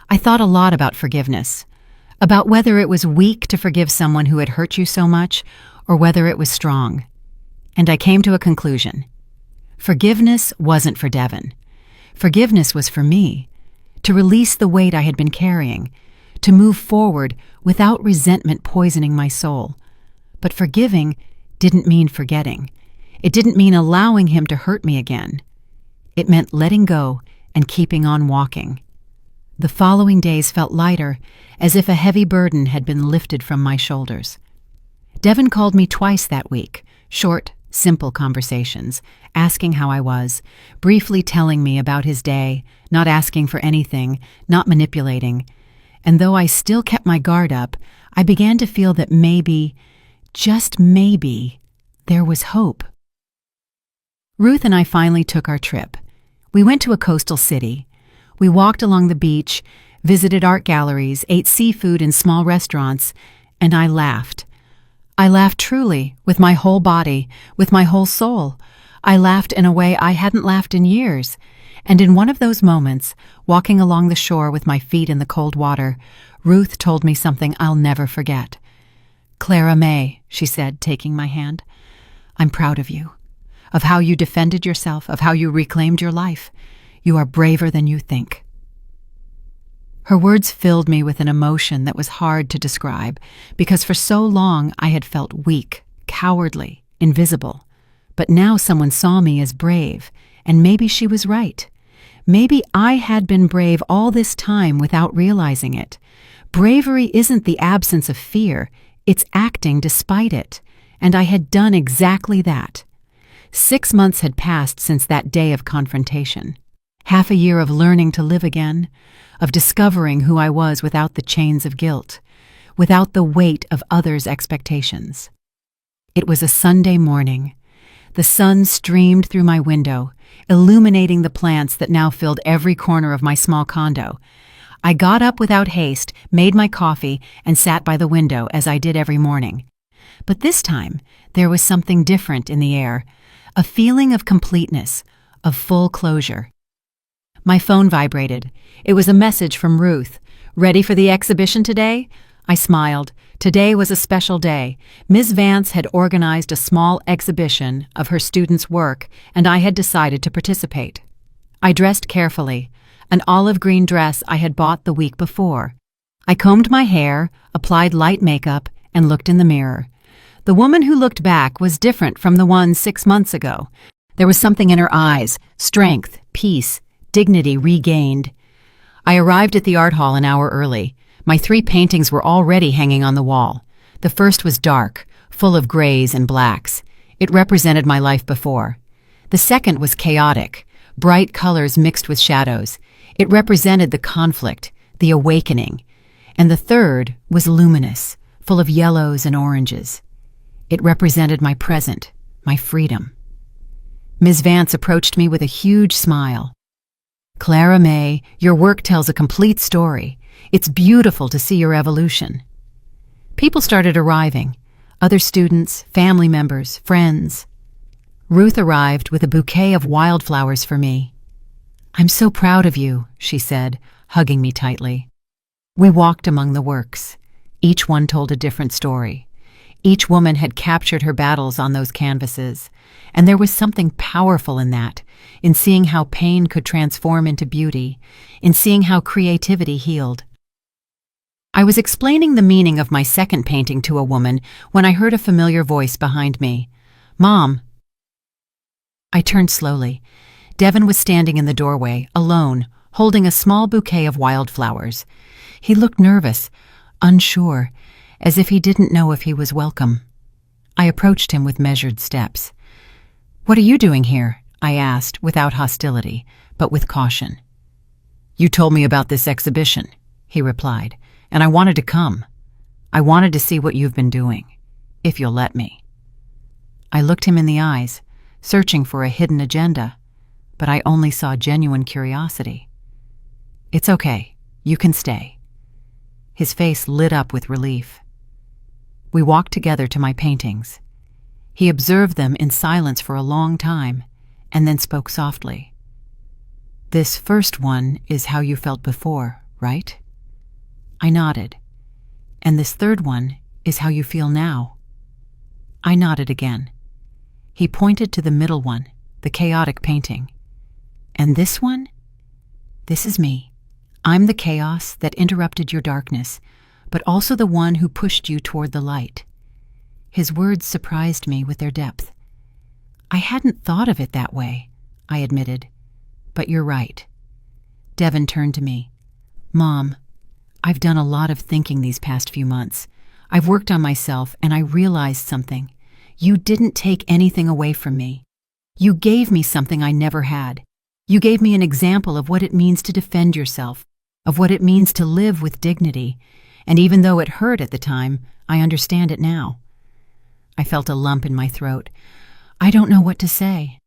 I thought a lot about forgiveness, about whether it was weak to forgive someone who had hurt you so much, or whether it was strong. And I came to a conclusion. Forgiveness wasn't for Devin. Forgiveness was for me, to release the weight I had been carrying, to move forward without resentment poisoning my soul. But forgiving didn't mean forgetting. It didn't mean allowing him to hurt me again. It meant letting go and keeping on walking. The following days felt lighter, as if a heavy burden had been lifted from my shoulders. Devin called me twice that week, short, simple conversations, asking how I was, briefly telling me about his day, not asking for anything, not manipulating. And though I still kept my guard up, I began to feel that maybe, just maybe, there was hope. Ruth and I finally took our trip. We went to a coastal city. We walked along the beach, visited art galleries, ate seafood in small restaurants, and I laughed. I laughed truly, with my whole body, with my whole soul. I laughed in a way I hadn't laughed in years. And in one of those moments, walking along the shore with my feet in the cold water, Ruth told me something I'll never forget. "Clara May," she said, taking my hand, "I'm proud of you, of how you defended yourself, of how you reclaimed your life. You are braver than you think." Her words filled me with an emotion that was hard to describe, because for so long I had felt weak, cowardly, invisible. But now someone saw me as brave, and maybe she was right. Maybe I had been brave all this time without realizing it. Bravery isn't the absence of fear, it's acting despite it, and I had done exactly that. 6 months had passed since that day of confrontation. Half a year of learning to live again, of discovering who I was without the chains of guilt, without the weight of others' expectations. It was a Sunday morning. The sun streamed through my window, illuminating the plants that now filled every corner of my small condo. I got up without haste, made my coffee, and sat by the window as I did every morning. But this time, there was something different in the air, a feeling of completeness, of full closure. My phone vibrated. It was a message from Ruth. "Ready for the exhibition today?" I smiled. Today was a special day. Ms. Vance had organized a small exhibition of her students' work, and I had decided to participate. I dressed carefully, an olive green dress I had bought the week before. I combed my hair, applied light makeup, and looked in the mirror. The woman who looked back was different from the one 6 months ago. There was something in her eyes, strength, peace, dignity regained. I arrived at the art hall an hour early. My 3 paintings were already hanging on the wall. The first was dark, full of grays and blacks. It represented my life before. The second was chaotic, bright colors mixed with shadows. It represented the conflict, the awakening. And the third was luminous, full of yellows and oranges. It represented my present, my freedom. Ms. Vance approached me with a huge smile. "Clara May, your work tells a complete story. It's beautiful to see your evolution." People started arriving, other students, family members, friends. Ruth arrived with a bouquet of wildflowers for me. "I'm so proud of you," she said, hugging me tightly. We walked among the works. Each one told a different story. Each woman had captured her battles on those canvases, and there was something powerful in that, in seeing how pain could transform into beauty, in seeing how creativity healed. I was explaining the meaning of my second painting to a woman when I heard a familiar voice behind me. "Mom." I turned slowly. Devin was standing in the doorway, alone, holding a small bouquet of wildflowers. He looked nervous, unsure, as if he didn't know if he was welcome. I approached him with measured steps. "What are you doing here?" I asked, without hostility, but with caution. "You told me about this exhibition," he replied, "and I wanted to come. I wanted to see what you've been doing, if you'll let me." I looked him in the eyes, searching for a hidden agenda, but I only saw genuine curiosity. "It's okay. You can stay." His face lit up with relief. We walked together to my paintings. He observed them in silence for a long time, and then spoke softly. "This first one is how you felt before, right?" I nodded. "And this third one is how you feel now?" I nodded again. He pointed to the middle one, the chaotic painting. "And this one? This is me. I'm the chaos that interrupted your darkness, but also the one who pushed you toward the light." His words surprised me with their depth. "I hadn't thought of it that way," I admitted. "But you're right." Devin turned to me. "Mom, I've done a lot of thinking these past few months. I've worked on myself, and I realized something. You didn't take anything away from me. You gave me something I never had. You gave me an example of what it means to defend yourself, of what it means to live with dignity, and even though it hurt at the time, I understand it now." I felt a lump in my throat. "I don't know what to say."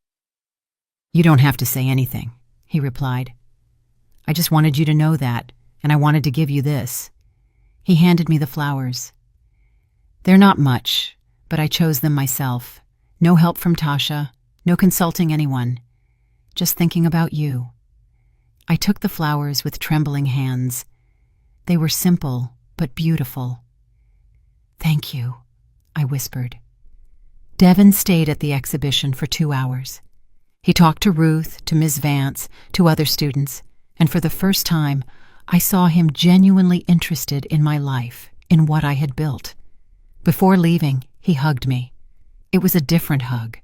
"You don't have to say anything," he replied. "I just wanted you to know that, and I wanted to give you this." He handed me the flowers. "They're not much, but I chose them myself. No help from Tasha, no consulting anyone. Just thinking about you." I took the flowers with trembling hands. They were simple, but beautiful. "Thank you," I whispered. Devin stayed at the exhibition for 2 hours. He talked to Ruth, to Ms. Vance, to other students, and for the first time, I saw him genuinely interested in my life, in what I had built. Before leaving, he hugged me. It was a different hug.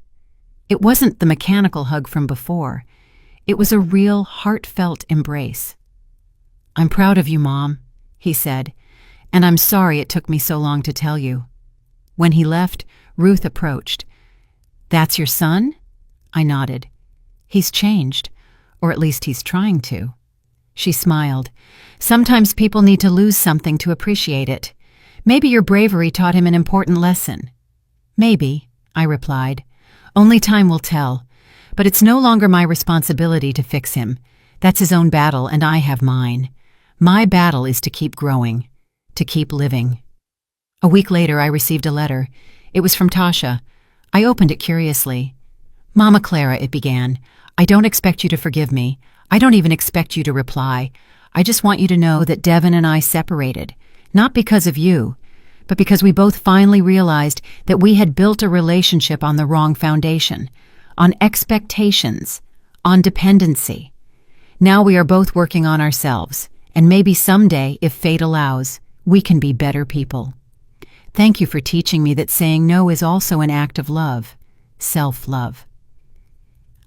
It wasn't the mechanical hug from before. It was a real, heartfelt embrace. "I'm proud of you, Mom," he said, "and I'm sorry it took me so long to tell you." When he left, Ruth approached. "That's your son?" I nodded. "He's changed, or at least he's trying to." She smiled. "Sometimes people need to lose something to appreciate it. Maybe your bravery taught him an important lesson." "Maybe," I replied. "Only time will tell. But it's no longer my responsibility to fix him. That's his own battle, and I have mine. My battle is to keep growing, to keep living." A week later, I received a letter. It was from Tasha. I opened it curiously. "Mama Clara," it began, "I don't expect you to forgive me. I don't even expect you to reply. I just want you to know that Devin and I separated, not because of you, but because we both finally realized that we had built a relationship on the wrong foundation, on expectations, on dependency. Now we are both working on ourselves, and maybe someday, if fate allows, we can be better people. Thank you for teaching me that saying no is also an act of love, self-love."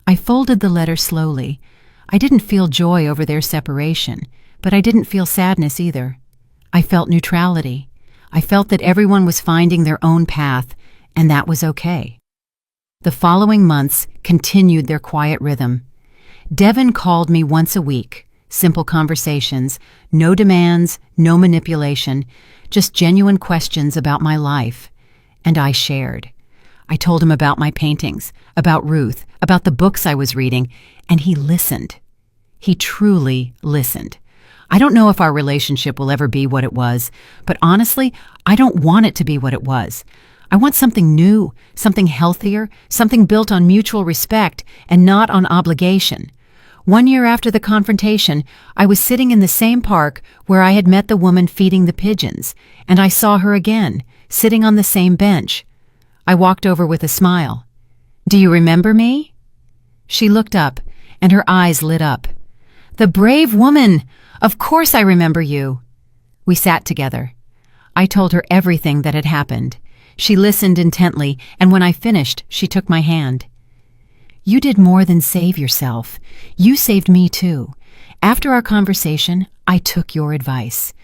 I folded the letter slowly. I didn't feel joy over their separation, but I didn't feel sadness either. I felt neutrality. I felt that everyone was finding their own path, and that was okay. The following months continued their quiet rhythm. Devin called me once a week, simple conversations, no demands, no manipulation, just genuine questions about my life. And I shared. I told him about my paintings, about Ruth, about the books I was reading, and he listened. He truly listened. I don't know if our relationship will ever be what it was, but honestly, I don't want it to be what it was. I want something new, something healthier, something built on mutual respect and not on obligation. 1 year after the confrontation, I was sitting in the same park where I had met the woman feeding the pigeons, and I saw her again, sitting on the same bench. I walked over with a smile. "Do you remember me?" She looked up, and her eyes lit up. "The brave woman! Of course I remember you." We sat together. I told her everything that had happened. She listened intently, and when I finished, she took my hand. "You did more than save yourself. You saved me too. After our conversation, I took your advice.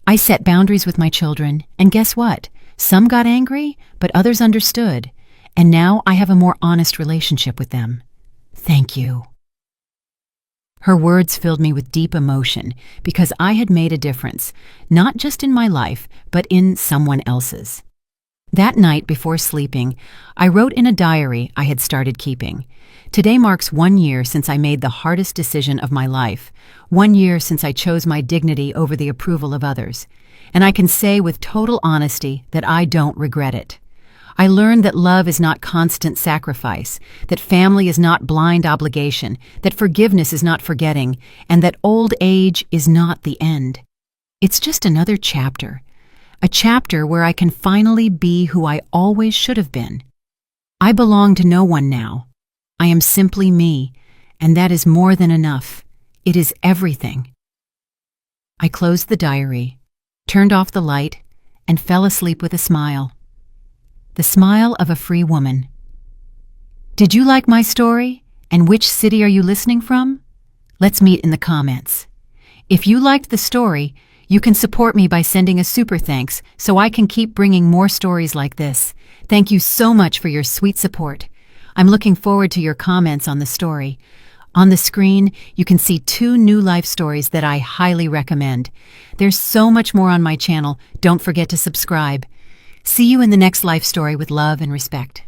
I set boundaries with my children, and guess what? Some got angry, but others understood. And now I have a more honest relationship with them. Thank you." Her words filled me with deep emotion because I had made a difference, not just in my life, but in someone else's. That night before sleeping, I wrote in a diary I had started keeping. Today marks 1 year since I made the hardest decision of my life, 1 year since I chose my dignity over the approval of others. And I can say with total honesty that I don't regret it. I learned that love is not constant sacrifice, that family is not blind obligation, that forgiveness is not forgetting, and that old age is not the end. It's just another chapter, a chapter where I can finally be who I always should have been. I belong to no one now. I am simply me, and that is more than enough. It is everything. I closed the diary, turned off the light, and fell asleep with a smile. The smile of a free woman. Did you like my story? And which city are you listening from? Let's meet in the comments. If you liked the story, you can support me by sending a super thanks so I can keep bringing more stories like this. Thank you so much for your sweet support. I'm looking forward to your comments on the story. On the screen, you can see 2 new life stories that I highly recommend. There's so much more on my channel. Don't forget to subscribe. See you in the next life story with love and respect.